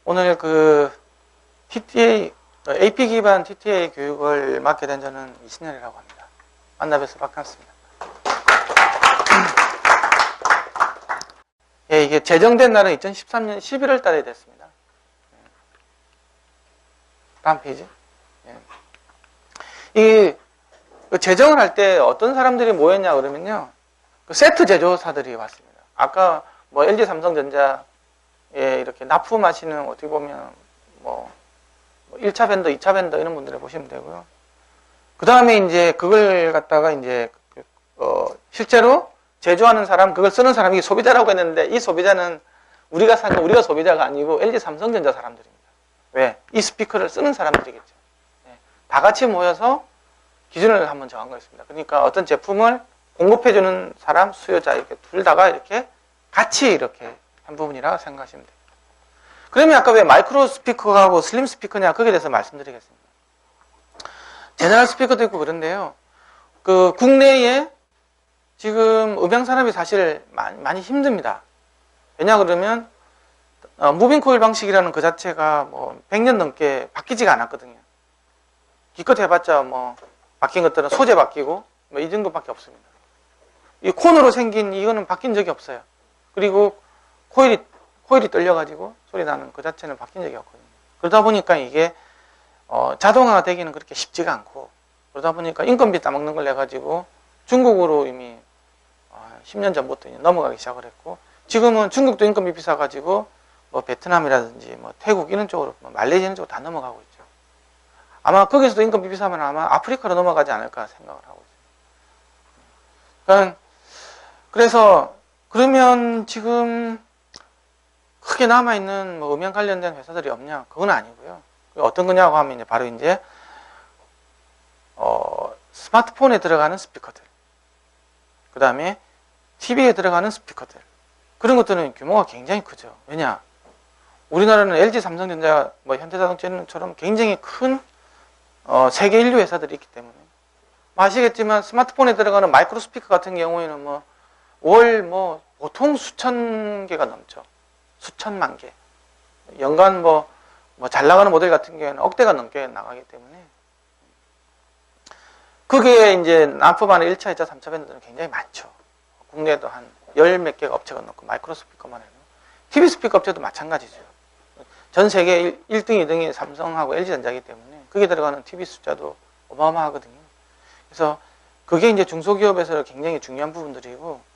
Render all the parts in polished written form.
오늘 그 TTA, AP 기반 TTA 교육을 맡게 된 저는 이신열이라고 합니다. 만나뵈서 반갑습니다. 예, 이게 제정된 날은 2013년 11월 달에 됐습니다. 다음 페이지. 예. 이 제정을 할 때 어떤 사람들이 모였냐 그러면요. 그 세트 제조사들이 왔습니다. 아까 뭐 LG 삼성전자에 이렇게 납품하시는 어떻게 보면 뭐 1차 벤더, 2차 벤더 이런 분들을 보시면 되고요. 그 다음에 이제 그걸 갖다가 이제 실제로 제조하는 사람, 그걸 쓰는 사람이 소비자라고 했는데 이 소비자는 우리가 사는 우리가 소비자가 아니고 LG 삼성전자 사람들입니다. 왜? 이 스피커를 쓰는 사람들이겠죠. 네. 다 같이 모여서 기준을 한번 정한 거였습니다. 그러니까 어떤 제품을 공급해주는 사람, 수요자 이렇게 둘 다가 이렇게 같이 이렇게 한 부분이라고 생각하시면 돼요. 그러면 아까 왜 마이크로 스피커하고 슬림 스피커냐 거기에 대해서 말씀드리겠습니다. 제너럴 스피커도 있고 그런데요. 그 국내에 지금 음향 산업이 사실 많이 힘듭니다. 왜냐 그러면 무빙 코일 방식이라는 그 자체가 뭐 100년 넘게 바뀌지가 않았거든요. 기껏 해봤자 뭐 바뀐 것들은 소재 바뀌고 뭐 이 정도밖에 없습니다. 이 콘으로 생긴 이거는 바뀐 적이 없어요. 그리고 코일이 떨려가지고 소리 나는 그 자체는 바뀐 적이 없거든요. 그러다 보니까 이게 자동화가 되기는 그렇게 쉽지가 않고, 그러다 보니까 인건비 따먹는 걸 내가지고 중국으로 이미 10년 전부터 이제 넘어가기 시작을 했고, 지금은 중국도 인건비 비싸가지고 뭐 베트남이라든지 뭐 태국 이런 쪽으로, 뭐 말레이시아 이런 쪽으로 다 넘어가고 있죠. 아마 거기서도 인건비 비싸면 아마 아프리카로 넘어가지 않을까 생각을 하고 있어요. 그러니까 그래서 그러면 지금 크게 남아있는 뭐 음향 관련된 회사들이 없냐? 그건 아니고요. 어떤 거냐고 하면 이제 바로 이제 스마트폰에 들어가는 스피커들, 그 다음에 TV에 들어가는 스피커들, 그런 것들은 규모가 굉장히 크죠. 왜냐? 우리나라는 LG 삼성전자, 뭐 현대자동차처럼 굉장히 큰 세계 인류 회사들이 있기 때문에 아시겠지만 스마트폰에 들어가는 마이크로 스피커 같은 경우에는 뭐 월 뭐 보통 수천 개가 넘죠. 수천만 개. 연간 뭐 잘 나가는 모델 같은 경우에는 억대가 넘게 나가기 때문에 그게 이제 납품하는 1차, 2차, 3차 밴드들은 굉장히 많죠. 국내에도 한 열 몇 개가 업체가 넣고 마이크로 스피커만 해도. TV 스피커 업체도 마찬가지죠. 전 세계 1등, 2등이 삼성하고 LG전자이기 때문에 거기에 들어가는 TV 숫자도 어마어마하거든요. 그래서 그게 이제 중소기업에서 굉장히 중요한 부분들이고,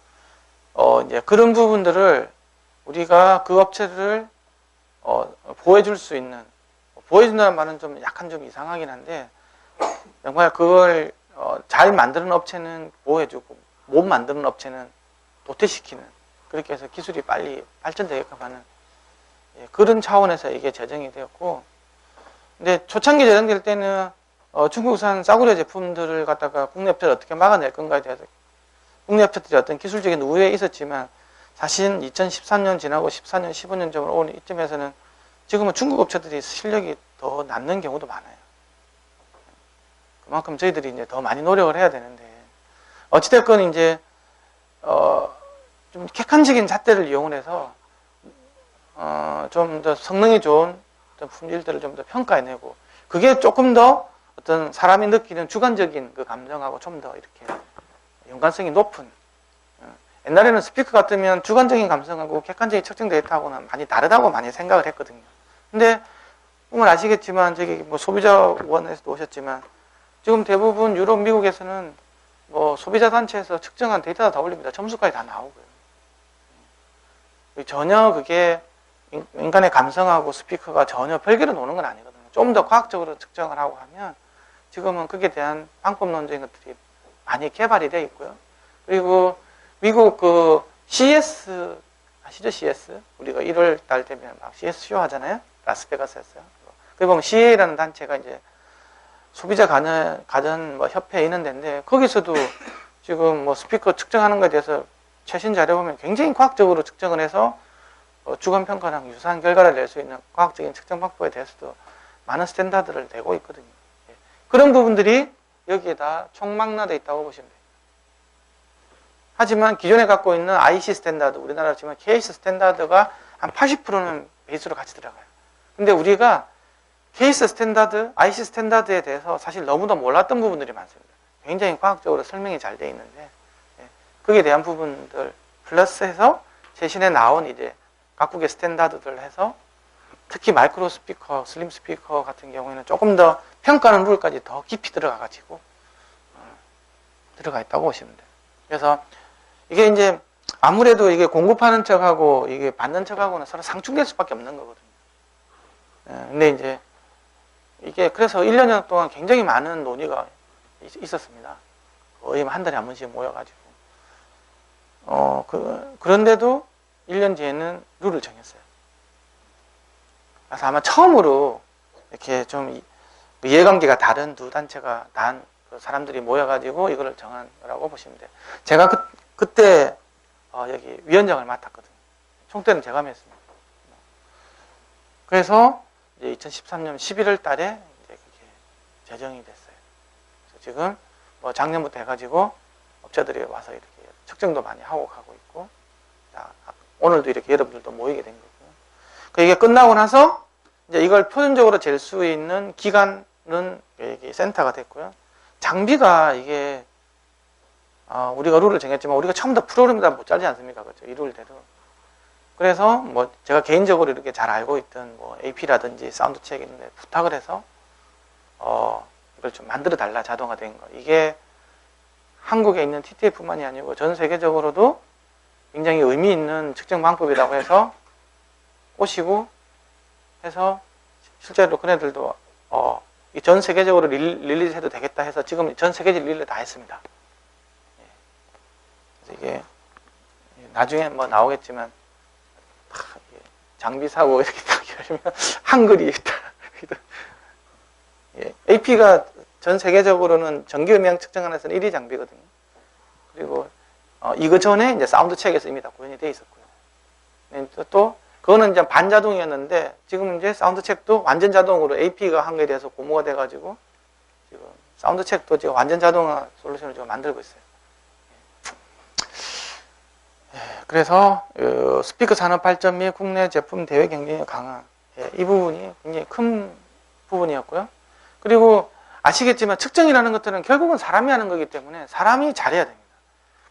이제 그런 부분들을 우리가 그 업체를 보호해줄 수 있는, 보호해준다는 말은 좀 약간 좀 이상하긴 한데, 정말 그걸 잘 만드는 업체는 보호해주고 못 만드는 업체는 도태시키는, 그렇게 해서 기술이 빨리 발전되게끔 하는 그런 차원에서 이게 제정이 되었고, 근데 초창기 제정될 때는 중국산 싸구려 제품들을 갖다가 국내 업체를 어떻게 막아낼 건가에 대해서 국내 업체들이 어떤 기술적인 우회에 있었지만, 사실 2013년 지나고 14년, 15년 전으로 오는 이쯤에서는 지금은 중국 업체들이 실력이 더 낮는 경우도 많아요. 그만큼 저희들이 이제 더 많이 노력을 해야 되는데, 어찌됐건 이제 좀 객관적인 잣대를 이용을 해서 좀 더 성능이 좋은 어떤 품질들을 좀 더 평가해내고, 그게 조금 더 어떤 사람이 느끼는 주관적인 그 감정하고 좀 더 이렇게 연관성이 높은, 옛날에는 스피커 같으면 주관적인 감성하고 객관적인 측정 데이터하고는 많이 다르다고 많이 생각을 했거든요. 근데 보면 아시겠지만 저기 뭐 소비자원에서도 오셨지만 지금 대부분 유럽, 미국에서는 뭐 소비자 단체에서 측정한 데이터가 다 올립니다. 점수까지 다 나오고요. 전혀 그게 인간의 감성하고 스피커가 전혀 별개로 노는 건 아니거든요. 좀 더 과학적으로 측정을 하고 하면 지금은 그에 대한 방법론적인 것들이 많이 개발이 되어 있고요. 그리고 미국 그 CS 아시죠? CS? 우리가 1월 달 되면 막 CS 쇼 하잖아요. 라스베가스에서요. 거기 보면 CA라는 단체가 이제 소비자 가전 뭐 협회에 있는 데인데, 거기서도 지금 뭐 스피커 측정하는 것에 대해서 최신 자료 보면 굉장히 과학적으로 측정을 해서 주관 평가랑 유사한 결과를 낼 수 있는 과학적인 측정 방법에 대해서도 많은 스탠다드를 내고 있거든요. 그런 부분들이 여기에 다 총망라되어 있다고 보시면 돼요. 하지만 기존에 갖고 있는 IC 스탠다드, 우리나라 지금 KS 스탠다드가 한 80%는 베이스로 같이 들어가요. 근데 우리가 케이스 스탠다드, IC 스탠다드에 대해서 사실 너무도 몰랐던 부분들이 많습니다. 굉장히 과학적으로 설명이 잘 되어 있는데, 거기에 대한 부분들 플러스해서 최신에 나온 이제 각국의 스탠다드들 해서 특히 마이크로 스피커, 슬림 스피커 같은 경우에는 조금 더 평가하는 룰까지 더 깊이 들어가가지고 들어가 있다고 보시면 돼요. 그래서 이게 이제 아무래도 이게 공급하는 척하고 이게 받는 척하고는 서로 상충될 수밖에 없는 거거든요. 근데 이제 이게 그래서 1년 동안 굉장히 많은 논의가 있었습니다. 거의 한 달에 한 번씩 모여가지고. 그런데도 1년 뒤에는 룰을 정했어요. 그래서 아마 처음으로 이렇게 좀 이해관계가 다른 두 단체가 단 사람들이 모여가지고 이거를 정한 거라고 보시면 돼요. 제가 그때 여기 위원장을 맡았거든요. 총대는 제가 했습니다. 그래서 이제 2013년 11월 달에 이제 그게 제정이 됐어요. 그래서 지금 뭐 작년부터 해가지고 업체들이 와서 이렇게 측정도 많이 하고 가고 있고, 오늘도 이렇게 여러분들도 모이게 된 거고요. 이게 끝나고 나서 이제 이걸 표준적으로 잴 수 있는 기관은 여기 센터가 됐고요. 장비가 이게 우리가 룰을 정했지만 우리가 처음부터 프로그램을 못 짜지 않습니까? 그렇죠? 이 룰대로. 그래서 뭐 제가 개인적으로 이렇게 잘 알고 있던 뭐 AP라든지 사운드 체크 있는데 부탁을 해서 이걸 좀 만들어 달라, 자동화된 거. 이게 한국에 있는 TTA뿐만이 아니고 전 세계적으로도 굉장히 의미 있는 측정 방법이라고 해서 오시고 해서 실제로 그네들도 전 세계적으로 릴리즈 해도 되겠다 해서 지금 전 세계적 릴리즈 다 했습니다. 그래서 이게 나중에 뭐 나오겠지만 장비 사고 이렇게 딱 열면 한글이 AP가 전 세계적으로는 전기 음향 측정하는데서는 1위 장비거든요. 그리고 이거 전에 이제 사운드 체크에서 이미 다 구현이 되어 있었고요. 또 그거는 이제 반자동이었는데 지금 이제 사운드 체크도 완전 자동으로 AP가 한 거에 대해서 고무가 돼가지고 지금 사운드 체크도 지금 완전 자동화 솔루션을 지금 만들고 있어요. 그래서 스피커 산업 발전 및 국내 제품 대외 경쟁력 강화, 이 부분이 굉장히 큰 부분이었고요. 그리고 아시겠지만 측정이라는 것들은 결국은 사람이 하는 거기 때문에 사람이 잘해야 됩니다.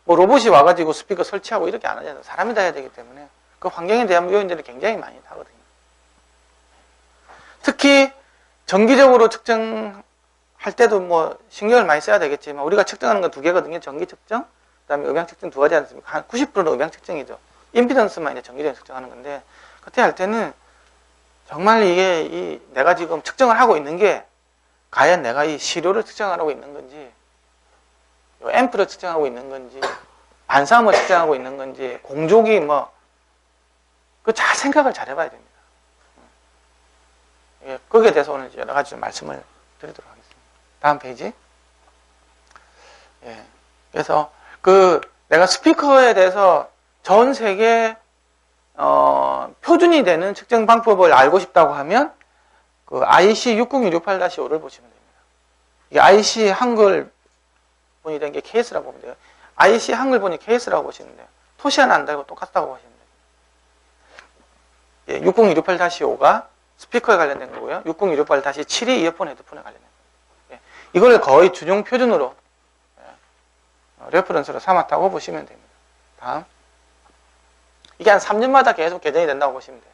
뭐 로봇이 와가지고 스피커 설치하고 이렇게 안 하잖아요. 사람이 다 해야 되기 때문에 그 환경에 대한 요인들이 굉장히 많이 나거든요. 특히 정기적으로 측정할 때도 뭐 신경을 많이 써야 되겠지만 우리가 측정하는 건 두 개거든요. 전기 측정, 그다음에 음향 측정 두 가지 않습니까? 한 90%는 음향 측정이죠. 임피던스만 이제 정기적으로 측정하는 건데 그때 할 때는 정말 이게 내가 지금 측정을 하고 있는 게 과연 내가 이 시료를 측정하고 있는 건지, 앰프를 측정하고 있는 건지, 반사음을 측정하고 있는 건지, 공족이 뭐, 잘 생각을 잘 해봐야 됩니다. 거기에 대해서 오늘 여러 가지 좀 말씀을 드리도록 하겠습니다. 다음 페이지. 그래서 내가 스피커에 대해서 전 세계, 표준이 되는 측정 방법을 알고 싶다고 하면 IC 60168-5를 보시면 됩니다. 이게 IC 한글 본이 된 게 케이스라고 보면 돼요. IC 한글 본이 케이스라고 보시면 돼요. 토시 하나 안 달고 똑같다고 보시면 돼요. 60168-5가 스피커에 관련된 거고요. 60168-7이 이어폰, 헤드폰에 관련된 거예요. 이걸 거의 준용 표준으로 레퍼런스로 삼았다고 보시면 됩니다. 다음. 이게 한 3년마다 계속 개정이 된다고 보시면 돼요.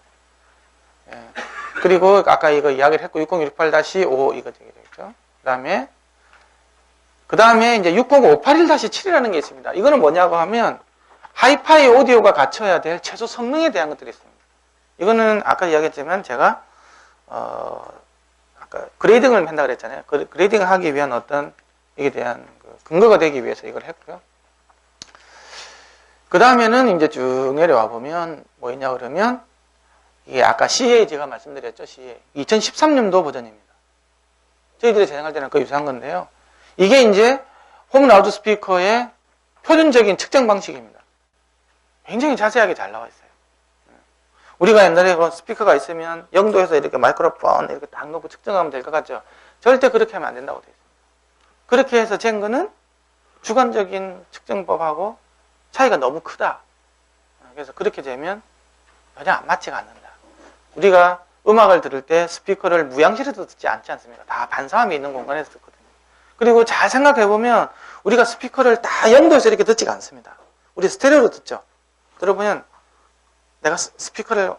그리고 아까 이거 이야기를 했고 60168-5 이거 되겠죠. 그 다음에 이제 60581-7이라는 게 있습니다. 이거는 뭐냐고 하면 하이파이 오디오가 갖춰야 될 최소 성능에 대한 것들이 있습니다. 이거는 아까 이야기했지만 제가 아까 그레이딩을 한다고 그랬잖아요. 그레이딩을 하기 위한 어떤 이에 대한 근거가 되기 위해서 이걸 했고요. 그 다음에는 이제 쭉 내려와 보면 뭐 있냐 그러면 이게 아까 CA 제가 말씀드렸죠. CA 2013년도 버전입니다. 저희들이 제작할 때는 거의 유사한 건데요. 이게 이제 홈 라우드 스피커의 표준적인 측정 방식입니다. 굉장히 자세하게 잘 나와 있어요. 우리가 옛날에 스피커가 있으면 영도에서 이렇게 마이크로폰 이렇게 딱 놓고 측정하면 될 것 같죠. 절대 그렇게 하면 안 된다고 되어 있습니다. 그렇게 해서 잰 거는 주관적인 측정법하고 차이가 너무 크다. 그래서 그렇게 되면 전혀 안 맞지가 않는다. 우리가 음악을 들을 때 스피커를 무양실에서 듣지 않지 않습니까? 다 반사음이 있는 공간에서 듣거든요. 그리고 잘 생각해보면 우리가 스피커를 다 0도에서 이렇게 듣지가 않습니다. 우리 스테레오로 듣죠. 들어보면 내가 스피커를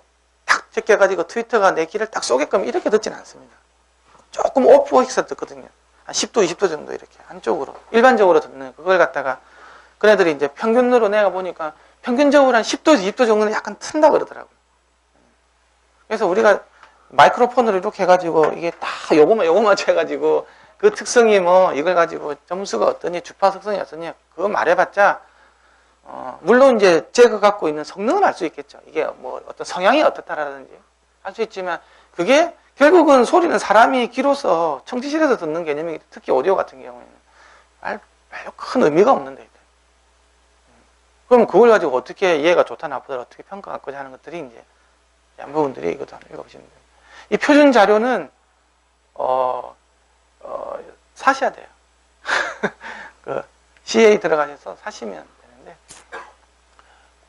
탁 제껴가지고 트위터가 내 귀를 딱 쏘게끔 이렇게 듣지는 않습니다. 조금 오프해서 듣거든요. 한 10도, 20도 정도 이렇게 한쪽으로 일반적으로 듣는 그걸 갖다가 그네들이 이제 평균으로 내가 보니까 평균적으로 한 10도, 20도 정도는 약간 튼다 그러더라고요. 그래서 우리가 마이크로폰으로 이렇게 해가지고 이게 다 요거만 해가지고 그 특성이 뭐 이걸 가지고 점수가 어떠니 주파 특성이 어떠니 그거 말해봤자 물론 이제 제가 갖고 있는 성능은 알 수 있겠죠. 이게 뭐 어떤 성향이 어떻다라든지 할 수 있지만 그게 결국은 소리는 사람이 귀로서 청취실에서 듣는 개념이기 때문에 특히 오디오 같은 경우에는 별로 큰 의미가 없는데 그럼 그걸 가지고 어떻게 얘가 좋다 나쁘다 어떻게 평가하고자 하는 것들이 이제 양부분들이 이것도 한번 읽어보시면 돼요. 이 표준 자료는 사셔야 돼요. 그 CA 들어가셔서 사시면 되는데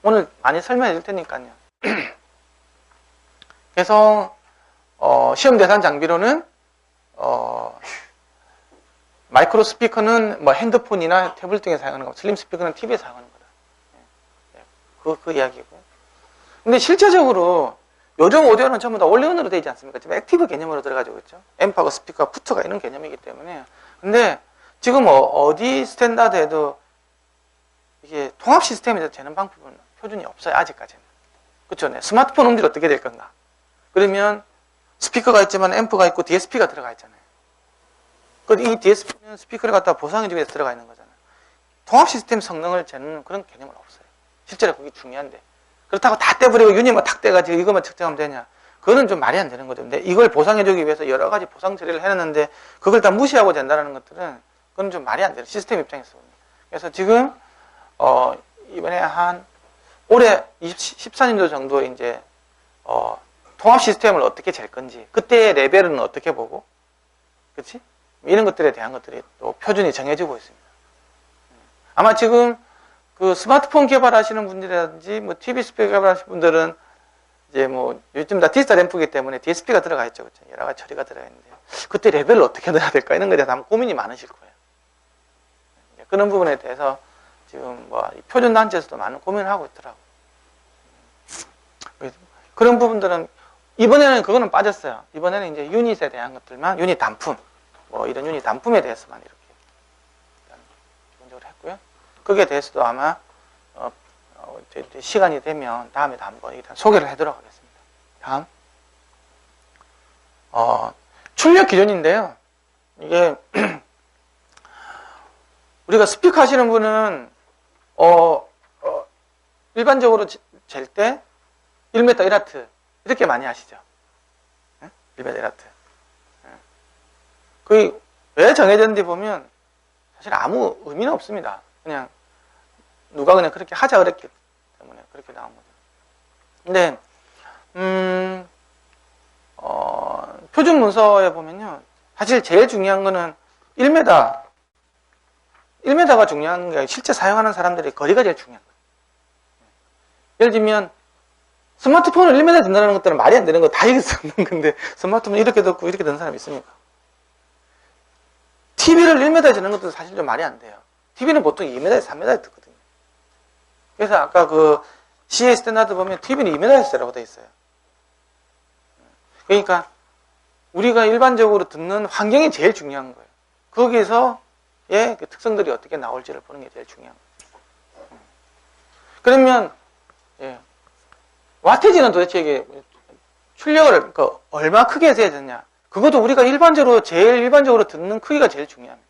오늘 많이 설명해 줄 테니까요. 그래서 시험 대상 장비로는 마이크로 스피커는 뭐 핸드폰이나 태블릿 등에 사용하는 거, 슬림 스피커는 TV에 사용하는 거다. 그 이야기고요. 근데 실제적으로 요즘 오디오는 전부 다 올리온으로 되어 있지 않습니까? 지금 액티브 개념으로 들어가지고 있죠. 앰프하고 스피커, 푸트가 이런 개념이기 때문에. 근데 지금 어디 스탠다드에도 이게 통합 시스템에서 되는 방법은 표준이 없어요. 아직까지는. 그렇죠? 네. 스마트폰 음질 어떻게 될 건가? 그러면 스피커가 있지만 앰프가 있고 DSP가 들어가 있잖아요. 이 DSP는 스피커를 갖다가 보상해주기 위해서 들어가 있는 거잖아요. 통합 시스템 성능을 재는 그런 개념은 없어요. 실제로 그게 중요한데. 그렇다고 다 떼버리고 유닛만 탁 떼가지고 이것만 측정하면 되냐? 그거는 좀 말이 안 되는 거죠. 근데 이걸 보상해주기 위해서 여러 가지 보상 처리를 해놨는데 그걸 다 무시하고 된다는 것들은 그건 좀 말이 안 돼요. 시스템 입장에서. 그래서 지금 이번에 올해 14년도 정도 이제 통합 시스템을 어떻게 잴 건지 그때의 레벨은 어떻게 보고 그렇지? 이런 것들에 대한 것들이 또 표준이 정해지고 있습니다. 아마 지금 그 스마트폰 개발하시는 분들이라든지 뭐 TV 스피커 개발하시는 분들은 이제 뭐 요즘 다 디지털 앰프이기 때문에 DSP가 들어가 있죠. 그렇죠? 여러 가지 처리가 들어가 있는데 그때 레벨을 어떻게 넣어야 될까 이런 것에 대해서 아마 고민이 많으실 거예요. 그런 부분에 대해서 지금 뭐 표준 단체에서도 많은 고민을 하고 있더라고요. 그런 부분들은 이번에는 그거는 빠졌어요. 이번에는 이제 유닛에 대한 것들만 유닛 단품 뭐 이런 유닛 단품에 대해서만 이렇게 기본적으로 했고요. 거기에 대해서도 아마 시간이 되면 다음에도 한번 일단 소개를 해도록 하겠습니다. 다음 출력 기준인데요. 이게 우리가 스피커 하시는 분은 일반적으로 잴 때 1m 1와트 이렇게 많이 하시죠. 1m 1와트. 그게 왜 정해졌는지 보면 사실 아무 의미는 없습니다. 그냥 누가 그냥 그렇게 하자 그랬기 때문에 그렇게 나온 거죠. 근데 표준 문서에 보면요, 사실 제일 중요한 거는 1m가 중요한 게 실제 사용하는 사람들의 거리가 제일 중요한 거예요. 예를 들면 스마트폰을 1m 든다는 것들은 말이 안 되는 거 다 이길 수 없는 건데 스마트폰 이렇게 듣고 이렇게 듣는 사람이 있습니까? TV를 1m에 지는 것도 사실 좀 말이 안 돼요. TV는 보통 2m에서 3m에 듣거든요. 그래서 아까 그 CA 스탠다드 보면 TV는 2m에서 쓰라고 되어 있어요. 그러니까 우리가 일반적으로 듣는 환경이 제일 중요한 거예요. 거기에서 그 특성들이 어떻게 나올지를 보는 게 제일 중요한 거예요. 그러면 와테지는 도대체 이게 출력을 얼마 크게 해서 해야 되냐? 그것도 우리가 제일 일반적으로 듣는 크기가 제일 중요합니다.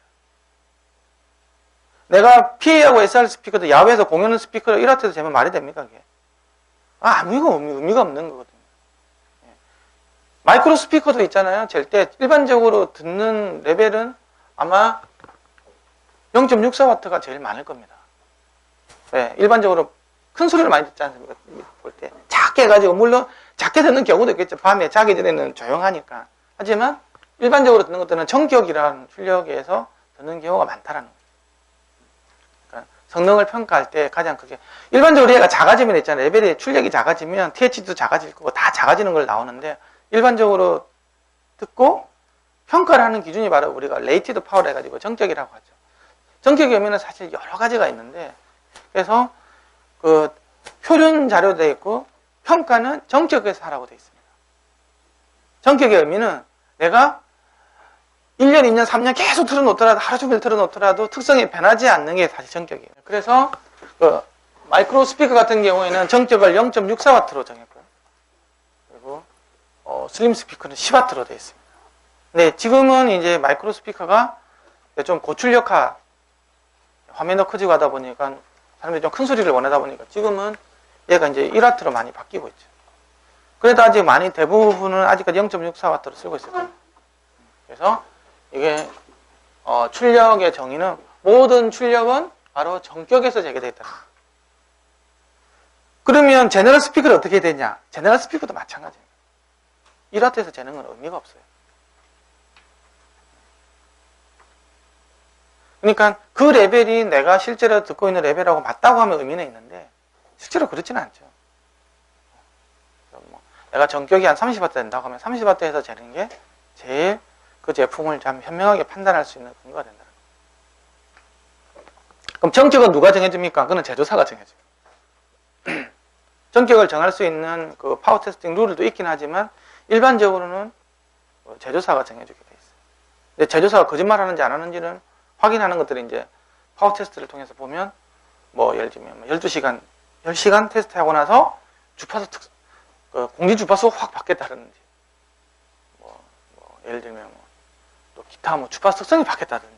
내가 PA하고 SR 스피커도 야외에서 공연하는 스피커를 1와트에서 재면 말이 됩니까, 그게? 아무 의미가 없는 거거든요. 마이크로 스피커도 있잖아요. 잴 때 일반적으로 듣는 레벨은 아마 0.64W가 제일 많을 겁니다. 일반적으로 큰 소리를 많이 듣지 않습니까? 볼 때. 작게 해가지고, 물론 작게 듣는 경우도 있겠죠. 밤에 자기 전에는 조용하니까. 하지만 일반적으로 듣는 것들은 정격이라는 출력에서 듣는 경우가 많다라는 거예요. 그러니까 성능을 평가할 때 가장 크게 일반적으로 얘가 작아지면 있잖아요. 레벨이 출력이 작아지면 TH도 작아질 거고 다 작아지는 걸 나오는데 일반적으로 듣고 평가를 하는 기준이 바로 우리가 레이티드 파워를 해가지고 정격이라고 하죠. 정격의 의미는 사실 여러 가지가 있는데, 그래서 그 표준 자료도 되어 있고 평가는 정격에서 하라고 되어 있습니다. 정격의 의미는 내가 1년, 2년, 3년 계속 틀어놓더라도, 하루 종일 틀어놓더라도 특성이 변하지 않는 게 사실 정격이에요. 그래서 그 마이크로 스피커 같은 경우에는 정격을 0.64W로 정했고요. 그리고 슬림 스피커는 10W로 되어 있습니다. 근데 지금은 이제 마이크로 스피커가 좀 고출력화, 화면도 커지고 하다 보니까 사람들이 좀 큰 소리를 원하다 보니까 지금은 얘가 이제 1W로 많이 바뀌고 있죠. 그래도 아직 많이 대부분은 아직까지 0.64W로 쓰고 있어요. 그래서 이게 출력의 정의는 모든 출력은 바로 정격에서 재개되어 있다. 그러면 제너럴 스피커는 어떻게 되냐? 제너럴 스피커도 마찬가지입니다. 1W에서 재는 건 의미가 없어요. 그러니까 그 레벨이 내가 실제로 듣고 있는 레벨하고 맞다고 하면 의미는 있는데 실제로 그렇지는 않죠. 내가 정격이 한 30W 된다고 하면 30W에서 재는 게 제일 그 제품을 참 현명하게 판단할 수 있는 근거가 된다. 그럼 정격은 누가 정해줍니까? 그거는 제조사가 정해줘요. 정격을 정할 수 있는 그 파워 테스팅 룰도 있긴 하지만 일반적으로는 제조사가 정해주게 돼 있어요. 근데 제조사가 거짓말하는지 안 하는지는 확인하는 것들이 이제 파워 테스트를 통해서 보면 뭐 예를 들면 12시간, 10시간 테스트하고 나서 주파수 공진 주파수가 확 바뀌었다든지 뭐 예를 들면 또 기타 뭐 주파수 특성이 바뀌었다든지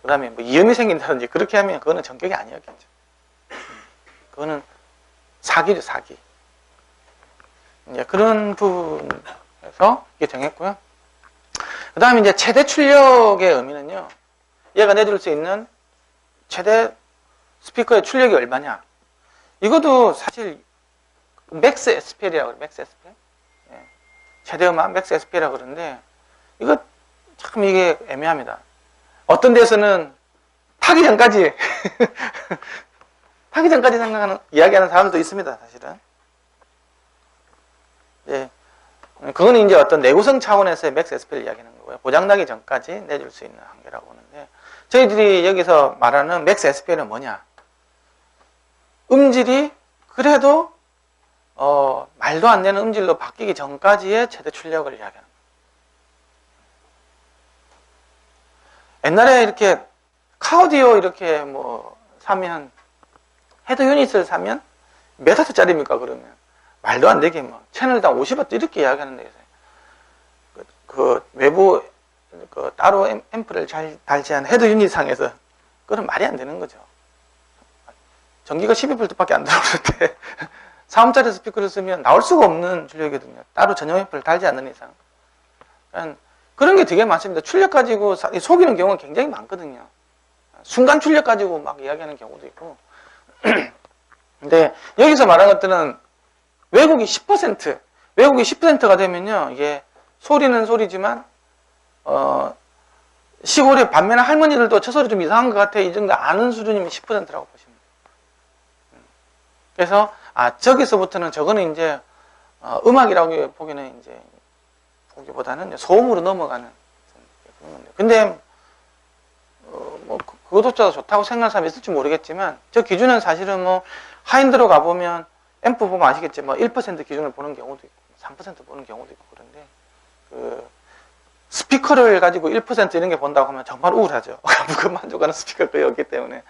그 다음에 뭐 이음이 생긴다든지 그렇게 하면 그거는 정격이 아니었겠죠. 그거는 사기죠, 사기. 이제 그런 부분에서 이게 정했고요. 그 다음에 이제 최대 출력의 의미는요. 얘가 내줄 수 있는 최대 스피커의 출력이 얼마냐. 이것도 사실 맥스 SPL이라고 그래요. 맥스 SPL. 예. 최대 음악 맥스 SPL이라고 그러는데 이거 참 이게 애매합니다. 어떤 데서는 타기 전까지 타기 전까지 생각하는 이야기하는 사람도 있습니다. 사실은. 예. 그건 이제 어떤 내구성 차원에서의 맥스 SPL 이야기하는 거고요. 고장나기 전까지 내줄 수 있는 한계라고 하는데 저희들이 여기서 말하는 맥스 SPL은 뭐냐? 음질이 그래도 말도 안 되는 음질로 바뀌기 전까지의 최대 출력을 이야기하는 거예요. 옛날에 이렇게 카오디오 이렇게 뭐 사면 헤드 유닛을 사면 몇 와트짜리입니까? 그러면 말도 안 되게 뭐 채널당 50와트 이렇게 이야기하는데 그 외부 그 따로 앰프를 잘 달지한 헤드 유닛 상에서 그건 말이 안 되는 거죠. 전기가 12V밖에 안 들어오는데 4ohm짜리 스피커를 쓰면 나올 수가 없는 출력이거든요. 따로 전용 앰프를 달지 않는 이상. 그러니까 그런 게 되게 많습니다. 출력 가지고 속이는 경우가 굉장히 많거든요. 순간 출력 가지고 막 이야기하는 경우도 있고. 근데 여기서 말한 것들은 왜곡이 10%, 왜곡이 10%가 되면요, 이게 소리는 소리지만 시골에 반면에 할머니들도 저 소리 좀 이상한 것 같아 이 정도 아는 수준이면 10%라고 보시면 돼요. 그래서 저기서부터는 저거는 이제 음악이라고 보기는 이제 보기보다는 소음으로 넘어가는 그런 건데. 근데 뭐 그것조차 좋다고 생각하는 사람이 있을지 모르겠지만 저 기준은 사실은 뭐 하인드로 가보면 앰프 보면 아시겠지만 뭐 1% 기준을 보는 경우도 있고 3% 보는 경우도 있고 그런데 그 스피커를 가지고 1% 이런 게 본다고 하면 정말 우울하죠. 그 만족하는 스피커가 거의 없기 때문에.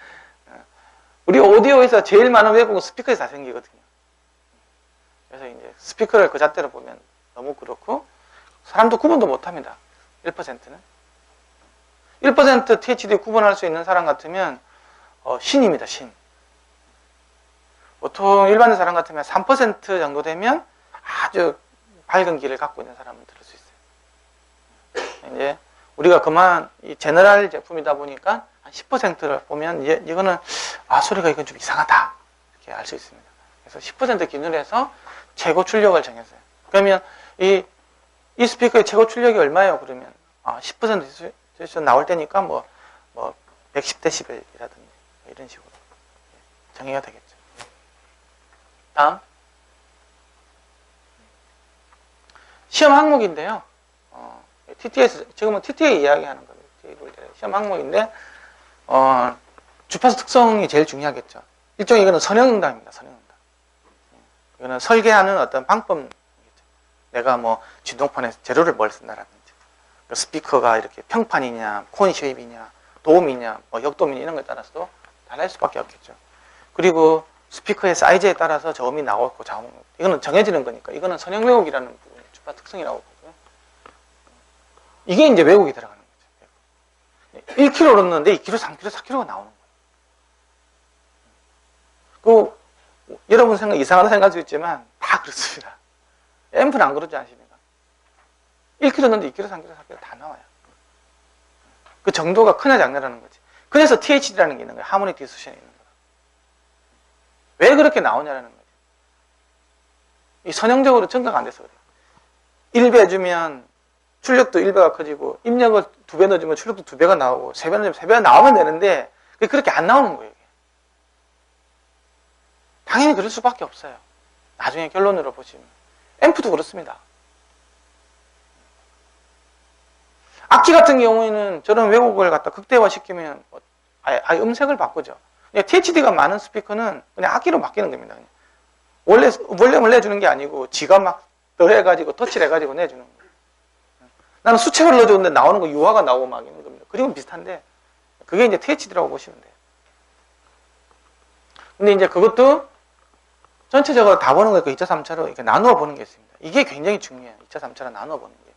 우리 오디오에서 제일 많은 왜곡은 스피커에서 다 생기거든요. 그래서 이제 스피커를 그 잣대로 보면 너무 그렇고 사람도 구분도 못 합니다. 1%는. 1% THD 구분할 수 있는 사람 같으면 신입니다, 신. 보통 일반 사람 같으면 3% 정도 되면 아주 밝은 귀를 갖고 있는 사람은 들을 수 있어요. 이제 우리가 그만 이 제너럴 제품이다 보니까 한 10%를 보면 이거는 소리가 이건 좀 이상하다 이렇게 알 수 있습니다. 그래서 10% 기준으로 해서 최고 출력을 정했어요. 그러면 이 스피커의 최고 출력이 얼마예요? 그러면 10% 나올 때니까 뭐 110dB이라든지 이런 식으로 정의가 되겠죠. 다음 시험 항목인데요. TT에서, 지금은 TTA 이야기하는 거예요. 시험 항목인데, 주파수 특성이 제일 중요하겠죠. 일종의 이거는 선형응답입니다. 선형응답. 이거는 설계하는 어떤 방법. 내가 뭐 진동폰에 재료를 뭘 쓴다라든지, 스피커가 이렇게 평판이냐, 콘 쉐입이냐, 도움이냐, 뭐 역도움이냐 이런 거에 따라서도 달라질 수밖에 없겠죠. 그리고 스피커의 사이즈에 따라서 저음이 나오고 자음, 이거는 정해지는 거니까 이거는 선형 왜곡이라는 부분이 주파수 특성이라고 보고요. 이게 이제 왜곡이 들어가는 거죠. 1kg 넣는데 2kg, 3kg, 4kg가 나오는 거예요. 그 여러분 생각 이상하다 생각할 수 있지만 다 그렇습니다. 앰프는 안 그러지 않습니까? 1kg 넣는데 2kg, 3kg, 4kg 다 나와요. 그 정도가 크냐 작냐라는 거지. 그래서 THD라는 게 있는 거예요. 하모닉 디스토션이 있는 거예요. 왜 그렇게 나오냐라는 거죠. 이 선형적으로 증가가 안 돼서 그래요. 1배 주면 출력도 1배가 커지고 입력을 2배 넣어주면 출력도 2배가 나오고 3배 넣어주면 3배가 나오면 되는데 그렇게 안 나오는 거예요. 당연히 그럴 수밖에 없어요. 나중에 결론으로 보시면. 앰프도 그렇습니다. 악기 같은 경우에는 저런 왜곡을 갖다 극대화시키면 아예 음색을 바꾸죠. THD가 많은 스피커는 그냥 악기로 바뀌는 겁니다. 원래 볼륨을 내주는 게 아니고 지가 막 더해가지고 터치를 해가지고 내주는 거예요. 나는 수채화를 넣어줬는데 나오는 거 유화가 나오고 막 이런 겁니다. 그림은 비슷한데 그게 이제 THD라고 보시면 돼요. 근데 이제 그것도 전체적으로 다 보는 거니까 2차, 3차로 이렇게 나누어 보는 게 있습니다. 이게 굉장히 중요해요. 2차, 3차로 나누어 보는 게.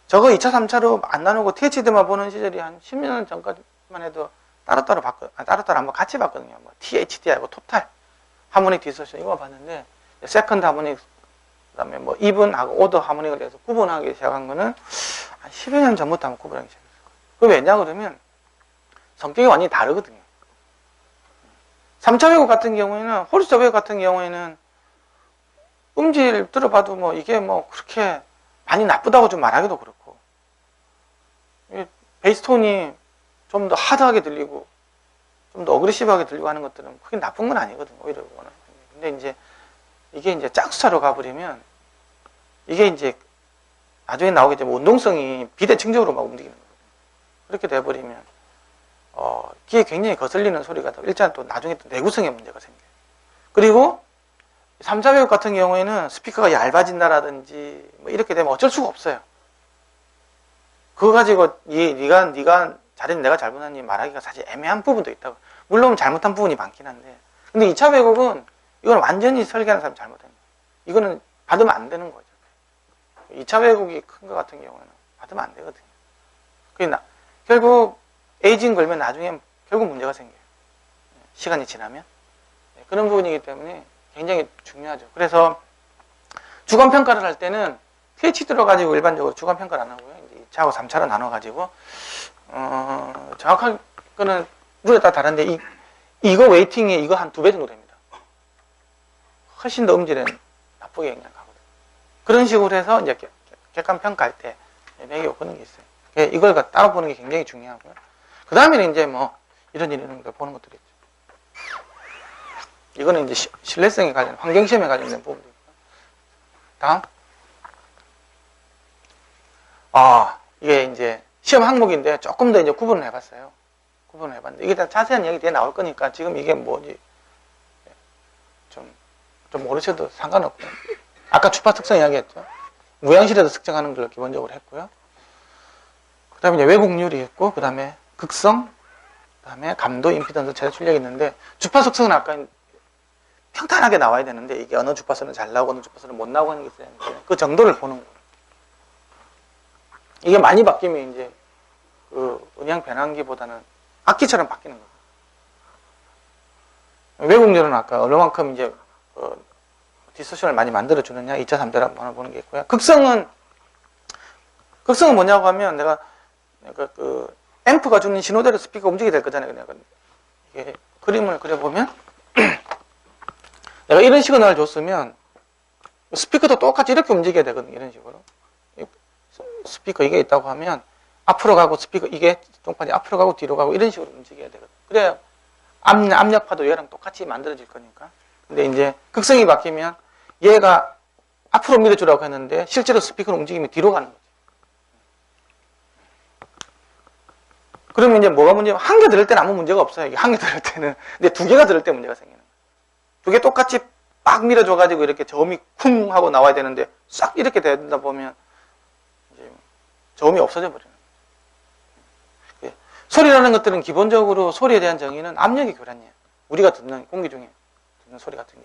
저거 2차, 3차로 안 나누고 THD만 보는 시절이 한 10년 전까지만 해도 따로따로 한번 같이 봤거든요. 뭐 THD하고 토탈, 하모닉 디스토션 이거 봤는데, 세컨드 하모닉, 그 다음에 뭐 이븐하고 오더 하모닉을 해서 구분하기 시작한 거는 한 10여 년 전부터 한번 구분하기 시작했어요. 그게 왜냐 그러면 성격이 완전히 다르거든요. 3차 왜곡 같은 경우에는, 홀스터 왜곡 같은 경우에는 음질 들어봐도 뭐 이게 뭐 그렇게 많이 나쁘다고 좀 말하기도 그렇고, 베이스톤이 좀 더 하드하게 들리고 좀 더 어그레시브하게 들리고 하는 것들은 그게 나쁜 건 아니거든요. 오히려 그거는. 근데 이제 이게 이제 짝수차로 가버리면 이게 이제 나중에 나오게 되면 운동성이 비대칭적으로 막 움직이는 거예요. 그렇게 돼버리면 귀에 굉장히 거슬리는 소리가 일단 또 나중에 또 내구성에 문제가 생겨요. 그리고 3차 왜곡 같은 경우에는 스피커가 얇아진다라든지 뭐 이렇게 되면 어쩔 수가 없어요. 그거 가지고 네가 잘했니 내가 잘못했니 말하기가 사실 애매한 부분도 있다고. 물론 잘못한 부분이 많긴 한데, 근데 2차 왜곡은 이건 완전히 설계하는 사람이 잘못한 거예요. 이거는 받으면 안 되는 거죠. 2차 왜곡이 큰 것 같은 경우는 받으면 안 되거든요. 그러니까 결국 에이징 걸면 나중에 결국 문제가 생겨요. 시간이 지나면. 그런 부분이기 때문에 굉장히 중요하죠. 그래서 주관평가를 할 때는 THD로 가지고 일반적으로 주관평가를 안 하고요. 이제 2차하고 3차로 나눠가지고, 정확한 거는 룰에 따라 다른데, 이거 웨이팅이 이거 한 2배 정도 됩니다. 훨씬 더 음질에 나쁘게 영향하거든요. 그런 식으로 해서 이제 객관 평가할 때 매겨 보는 게 있어요. 이걸 따로 보는 게 굉장히 중요하고요. 그 다음에는 이제 뭐 이런 걸 보는 것들이 있죠. 이거는 이제 신뢰성에 관련, 환경시험에 관련된 부분들이고요. 다음. 이게 이제 시험 항목인데 조금 더 이제 구분을 해봤어요. 구분을 해봤는데 이게 다 자세한 얘기 뒤에 나올 거니까 지금 이게 뭐지 좀 모르셔도 상관없고요. 아까 주파 특성 이야기했죠. 무향실에서 측정하는 걸 기본적으로 했고요. 그 다음에 이제 왜곡률이 있고, 그 다음에 극성, 그 다음에 감도, 임피던스, 최대 출력이 있는데, 주파 특성은 아까 평탄하게 나와야 되는데, 이게 어느 주파수는 잘 나오고 어느 주파수는 못 나오고 하는 게 있어야 되는데, 그 정도를 보는 거예요. 이게 많이 바뀌면 이제 그 음향 변환기보다는 악기처럼 바뀌는 거예요. 왜곡률은 아까 얼마만큼 이제 디스토션을 많이 만들어 주느냐 2차, 3차를 한번 보는 게 있고요. 극성은 뭐냐고 하면 내가 그 앰프가 주는 신호대로 스피커가 움직이게 될 거잖아요. 이게 그림을 그려보면 내가 이런 시그널을 줬으면 스피커도 똑같이 이렇게 움직여야 되거든요. 이런 식으로. 스피커 이게 있다고 하면 앞으로 가고 스피커 이게 똥판이 앞으로 가고 뒤로 가고 이런 식으로 움직여야 되거든요. 그래야 압력파도 얘랑 똑같이 만들어질 거니까. 근데 이제 극성이 바뀌면 얘가 앞으로 밀어주라고 했는데 실제로 스피커는 움직이면 뒤로 가는 거죠. 그러면 이제 뭐가 문제냐면 한 개 들을 때는 아무 문제가 없어요. 이게 한 개 들을 때는. 근데 두 개가 들을 때 문제가 생기는 거예요. 두 개 똑같이 빡 밀어줘가지고 이렇게 저음이 쿵 하고 나와야 되는데 싹 이렇게 되다 보면 이제 저음이 없어져 버리는 거예요. 소리라는 것들은 기본적으로 소리에 대한 정의는 압력의 교란이에요. 우리가 듣는 공기 중에 듣는 소리 같은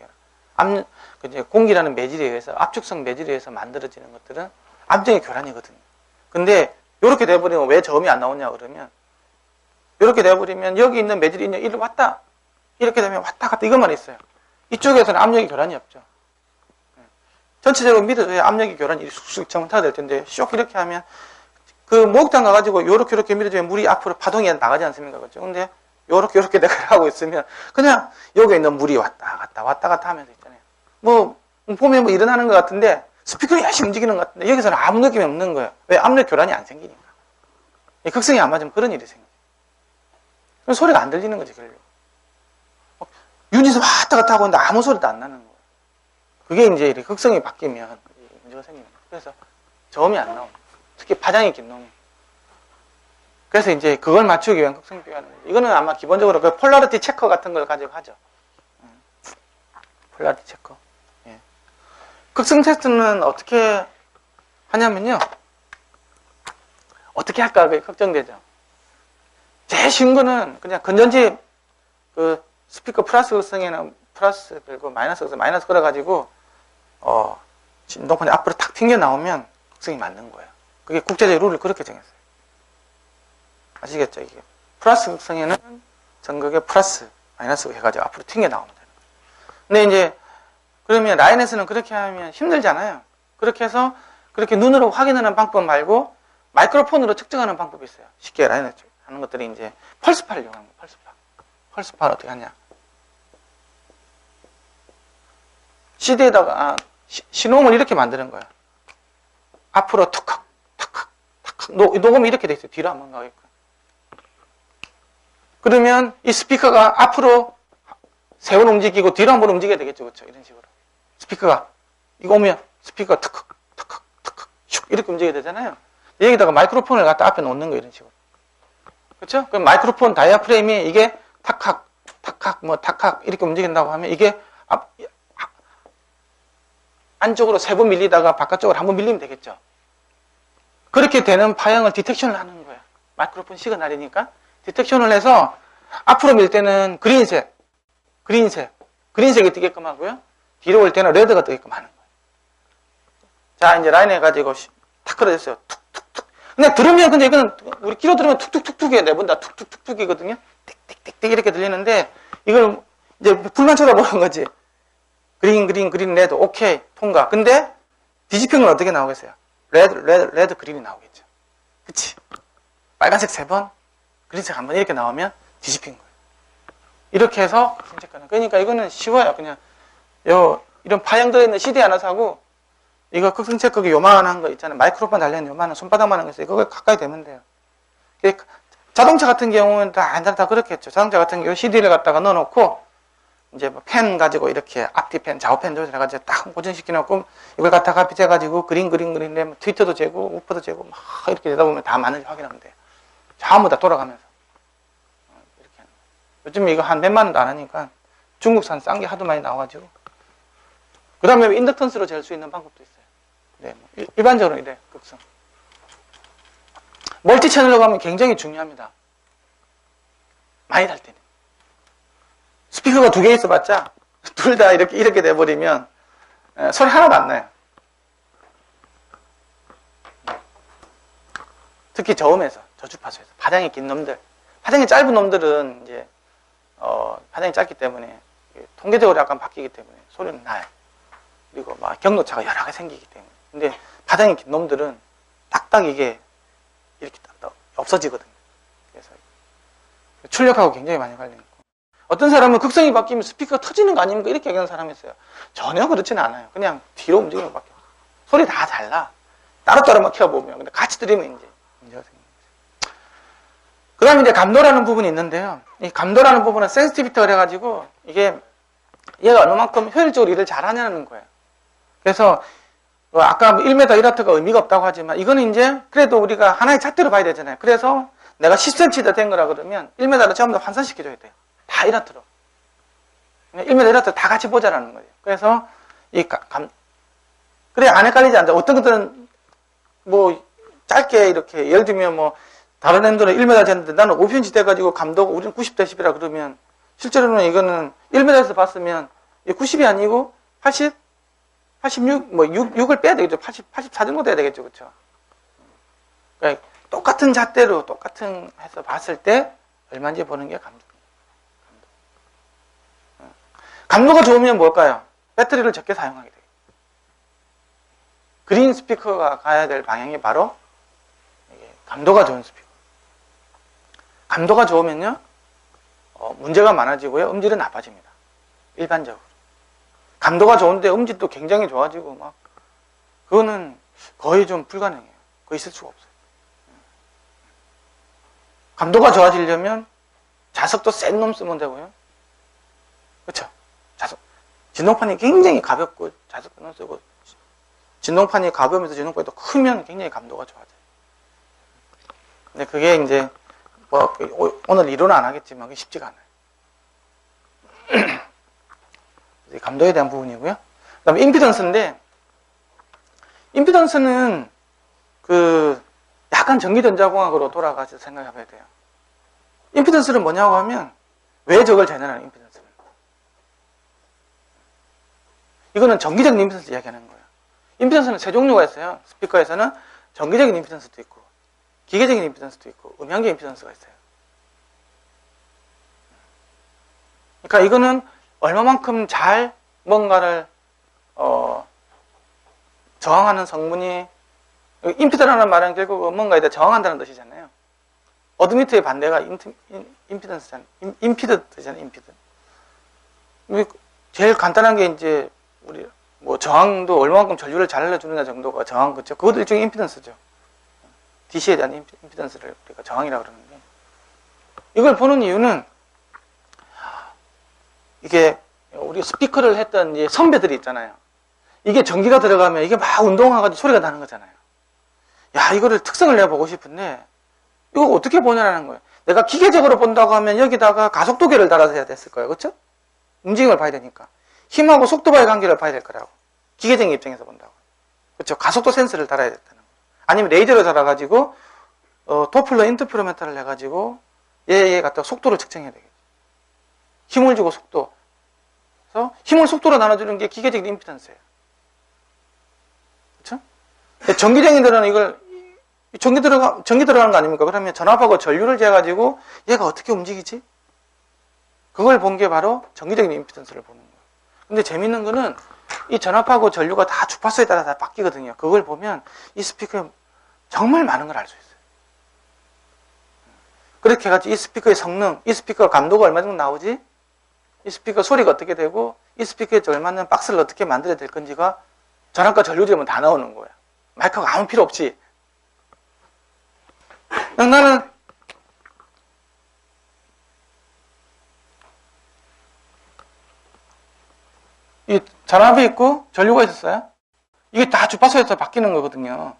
경우는 이제 공기라는 매질에 의해서 압축성 매질에 의해서 만들어지는 것들은 압력의 교란이거든요. 근데 이렇게 돼버리면 왜 저음이 안 나오냐 그러면 이렇게 돼버리면 여기 있는 매질이 이리 왔다 이렇게 되면 왔다 갔다 이것만 있어요. 이쪽에서는 압력의 교란이 없죠. 전체적으로 밀어줘야 압력의 교란이 쑥쑥 정타가 될 텐데 쇽 이렇게 하면 그 목욕탕 가가지고 요렇게 밀어줘야 물이 앞으로 파동이 나가지 않습니까? 그렇죠? 근데 요렇게 내가 하고 있으면 그냥 여기에 있는 물이 왔다 갔다 하면서 있잖아요. 뭐 보면 뭐 일어나는 것 같은데 스피커가 열심히 움직이는 것 같은데 여기서는 아무 느낌이 없는 거예요. 왜? 압력 교란이 안 생기니까. 극성이 안 맞으면 그런 일이 생겨요. 소리가 안 들리는 거지, 결국. 유닛을 왔다 갔다 하고 있는데 아무 소리도 안 나는 거예요. 그게 이제 이렇게 극성이 바뀌면 문제가 생기는 거예요. 그래서 저음이 안 나옵니다. 특히 파장이 긴 놈이. 그래서 이제 그걸 맞추기 위한 극성 비교하는 거예요. 이거는 아마 기본적으로 그 폴라리티 체커 같은 걸 가지고 하죠. 폴라리티 체커. 예. 극성 테스트는 어떻게 하냐면요. 어떻게 할까 그게 걱정되죠. 제일 쉬운 거는 그냥 건전지 그 스피커 플러스 극성에는 플러스 그리고 마이너스 극성 마이너스 걸어가지고 진동판이 앞으로 탁 튕겨 나오면 극성이 맞는 거예요. 그게 국제적 룰을 그렇게 정했어요. 아시겠죠? 이게 플러스 극성에는 전극에 플러스 마이너스 해가지고 앞으로 튕겨 나오면 되는 거예요. 근데 이제 그러면 라인에서는 그렇게 하면 힘들잖아요. 그렇게 해서 그렇게 눈으로 확인하는 방법 말고 마이크로폰으로 측정하는 방법이 있어요. 쉽게 라인에서 하는 것들이 이제 펄스파를 이용하는 거예요. 펄스파. 펄스파를 어떻게 하냐? CD에다가 신호음을 이렇게 만드는 거예요. 앞으로 툭학, 탁학, 탁학. 녹음이 이렇게 돼 있어요. 뒤로 한번 가게끔. 그러면 이 스피커가 앞으로 세 번 움직이고 뒤로 한 번 움직여야 되겠죠, 그렇죠? 이런 식으로. 스피커가 이거 오면 스피커가 탁학, 탁학, 탁학, 슉 이렇게 움직여야 되잖아요. 여기다가 마이크로폰을 갖다 앞에 놓는 거예요, 이런 식으로. 그렇죠? 그럼 마이크로폰 다이아프레임이 이게 탁학, 탁학, 뭐 탁학 이렇게 움직인다고 하면 이게 안쪽으로 세 번 밀리다가 바깥쪽으로 한 번 밀리면 되겠죠. 그렇게 되는 파형을 디텍션을 하는 거예요. 마이크로폰 시그널이니까 디텍션을 해서 앞으로 밀 때는 그린색이 뜨게끔 하고요. 뒤로 올 때는 레드가 뜨게끔 하는 거예요. 자, 이제 라인 해가지고 탁 끌어졌어요. 툭툭툭. 그냥 들으면 근데 이거는 우리 귀로 들으면 툭툭툭툭이에요. 내본다 툭툭툭툭이거든요. 틱틱틱틱 이렇게 들리는데 이걸 이제 불만 쳐다보는 거지. 그린, 레드, 오케이, 통과. 근데 뒤집힌 건 어떻게 나오겠어요? 레드, 그린이 나오겠죠. 그치? 빨간색 3번, 그린색 1번 이렇게 나오면 뒤집힌 거예요. 이렇게 해서 선택하는. 그러니까 이거는 쉬워요. 그냥 이런 파형 들어있는 CD 하나 사고 이거 극성체크기 요만한 거 있잖아요. 마이크로폰 달려있는 요만한 손바닥만한 거 있어요. 이거 가까이 대면 돼요. 자동차 같은 경우는 다 그렇겠죠. 자동차 같은 경우 CD를 갖다가 넣어놓고 이제 뭐 펜 가지고 이렇게 앞뒤 펜, 좌우 펜 조절해가지고 딱 고정시켜 놓고 이걸 갖다가 빗대가지고 그린 트위터도 재고 우퍼도 재고 막 이렇게 되다 보면 다 맞는지 확인하면 돼요. 전부 다 돌아가면서 이렇게 하는 거예요. 요즘 이거 한 몇만 원도 안 하니까 중국산 싼 게 하도 많이 나와가지고 그 다음에 인덕턴스로 잴 수 있는 방법도 있어요. 네, 일반적으로 이래 극성. 멀티 채널로 가면 굉장히 중요합니다. 많이 달 때는. 스피커가 2개 있어봤자 둘 다 이렇게 돼버리면 소리 하나도 안 나요. 특히 저음에서, 저주파수에서 파장이 긴 놈들, 파장이 짧은 놈들은 이제 파장이 짧기 때문에 통계적으로 약간 바뀌기 때문에 소리는 나요. 그리고 막 경로차가 여러 개 생기기 때문에. 근데 파장이 긴 놈들은 딱딱 이게 이렇게 딱 없어지거든요. 그래서 출력하고 굉장히 많이 관련이 있고. 어떤 사람은 극성이 바뀌면 스피커가 터지는 거 아닙니까? 이렇게 얘기하는 사람이 있어요. 전혀 그렇지는 않아요. 그냥 뒤로 움직이는 것밖에 없어요. 소리 다 달라. 따로따로 막 켜보면. 근데 같이 들으면 이제 문제가 생깁니다. 그 다음에 이제 감도라는 부분이 있는데요. 이 감도라는 부분은 센시티비티가 그래가지고 이게 얘가 얼마만큼 효율적으로 일을 잘하냐는 거예요. 그래서 아까 1m 1와트가 의미가 없다고 하지만 이거는 이제 그래도 우리가 하나의 차트로 봐야 되잖아요. 그래서 내가 10cm다 된 거라 그러면 1m를 전부 다 환산시켜줘야 돼요. 다 1와트로. 1m 1와트 다 같이 보자라는 거예요. 그래서 그래 안 헷갈리지 않죠. 어떤 것들은 뭐 짧게 이렇게 예를 들면 뭐 다른 애들은 1m 됐는데 나는 5cm 돼가지고 감도가 우리는 90dB라 그러면 실제로는 이거는 1m에서 봤으면 90이 아니고 80, 86, 뭐 6을 빼야 되겠죠. 84 정도 돼야 되겠죠. 그렇죠? 그러니까 똑같은 잣대로 똑같은 해서 봤을 때 얼마인지 보는 게 감도입니다. 감도가 좋으면 뭘까요? 배터리를 적게 사용하게 돼요. 그린 스피커가 가야 될 방향이 바로 감도가 좋은 스피커. 감도가 좋으면요, 문제가 많아지고요, 음질은 나빠집니다. 일반적으로. 감도가 좋은데 음질도 굉장히 좋아지고 막 그거는 거의 좀 불가능해요. 거의 있을 수가 없어요. 감도가 좋아지려면 자석도 센 놈 쓰면 되고요. 그렇죠? 자석. 진동판이 굉장히 가볍고 자석도 쓰고 진동판이 가벼우면서 진동판이 또 크면 굉장히 감도가 좋아져요. 근데 그게 이제 뭐 오늘 이론은 안 하겠지만 그게 쉽지가 않아요. 감도에 대한 부분이고요. 그 다음에 임피던스인데, 임피던스는 그 약간 전기전자공학으로 돌아가서 생각해봐야 돼요. 임피던스는 뭐냐고 하면 왜 저걸 재현하는 임피던스는? 이거는 정기적인 임피던스 이야기하는 거예요. 임피던스는 세 종류가 있어요. 스피커에서는 정기적인 임피던스도 있고 기계적인 임피던스도 있고 음향적 임피던스가 있어요. 그러니까 이거는 얼마만큼 잘 뭔가를 저항하는 성분이, 임피드라는 말은 결국 뭔가에 대해 저항한다는 뜻이잖아요. 어드미트의 반대가 임피던스잖아요. 임피드잖아요. 임피드. 제일 간단한 게 이제 우리 뭐 저항도 얼마만큼 전류를 잘 흘려주느냐 정도가 저항, 그렇죠? 그것도 일종의 임피던스죠. DC에 대한 임피던스를 우리가 저항이라고 그러는데, 이걸 보는 이유는 이게 우리 스피커를 했던 이제 선배들이 있잖아요. 이게 전기가 들어가면 이게 막 운동해가지고 소리가 나는 거잖아요. 야, 이거를 특성을 내보고 싶은데 이거 어떻게 보냐라는 거예요. 내가 기계적으로 본다고 하면 여기다가 가속도계를 달아서 해야 됐을 거예요. 그렇죠? 움직임을 봐야 되니까 힘하고 속도와의 관계를 봐야 될 거라고. 기계적인 입장에서 본다고. 그렇죠? 가속도 센서를 달아야 됐다는 거예요. 아니면 레이저를 달아가지고 도플러 인터페로메터를 해가지고 얘 갖다 속도를 측정해야 되겠죠. 힘을 주고 속도. 그래서 힘을 속도로 나눠주는 게 기계적인 임피던스예요. 그렇죠? 전기쟁이들은 이걸 전기 들어가는 거 아닙니까? 그러면 전압하고 전류를 재가지고 얘가 어떻게 움직이지? 그걸 본 게 바로 전기적인 임피던스를 보는 거예요. 근데 재밌는 거는 이 전압하고 전류가 다 주파수에 따라 다 바뀌거든요. 그걸 보면 이 스피커에 정말 많은 걸 알 수 있어요. 그렇게 해가지고 이 스피커의 성능, 이 스피커 감도가 얼마 정도 나오지? 이 스피커 소리가 어떻게 되고, 이 스피커에 걸맞는 박스를 어떻게 만들어야 될 건지가 전압과 전류되면 다 나오는 거예요. 마이크가 아무 필요 없이. 나는 이 전압이 있고 전류가 있었어요. 이게 다 주파수에 따라 바뀌는 거거든요.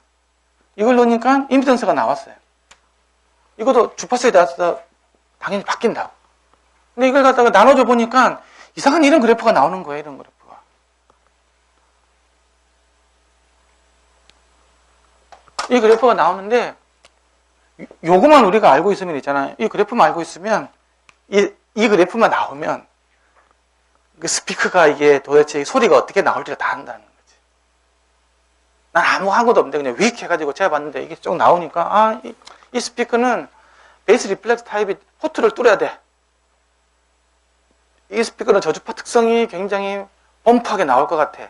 이걸 넣으니까 임피던스가 나왔어요. 이것도 주파수에 따라서 당연히 바뀐다고. 근데 이걸 갖다가 나눠줘 보니까 이상한 이런 그래프가 나오는 거예요. 이런 그래프가. 이 그래프가 나오는데 요거만 우리가 알고 있으면 있잖아요. 이 그래프만 알고 있으면 이 그래프만 나오면 그 스피커가 이게 도대체 소리가 어떻게 나올지를 다 안다는 거지. 난 아무 한 것도 없는데 그냥 윅 해가지고 제가 봤는데 이게 쭉 나오니까 이 스피커는 베이스 리플렉스 타입이 포트를 뚫어야 돼. 이 스피커는 저주파 특성이 굉장히 펌프하게 나올 것 같아.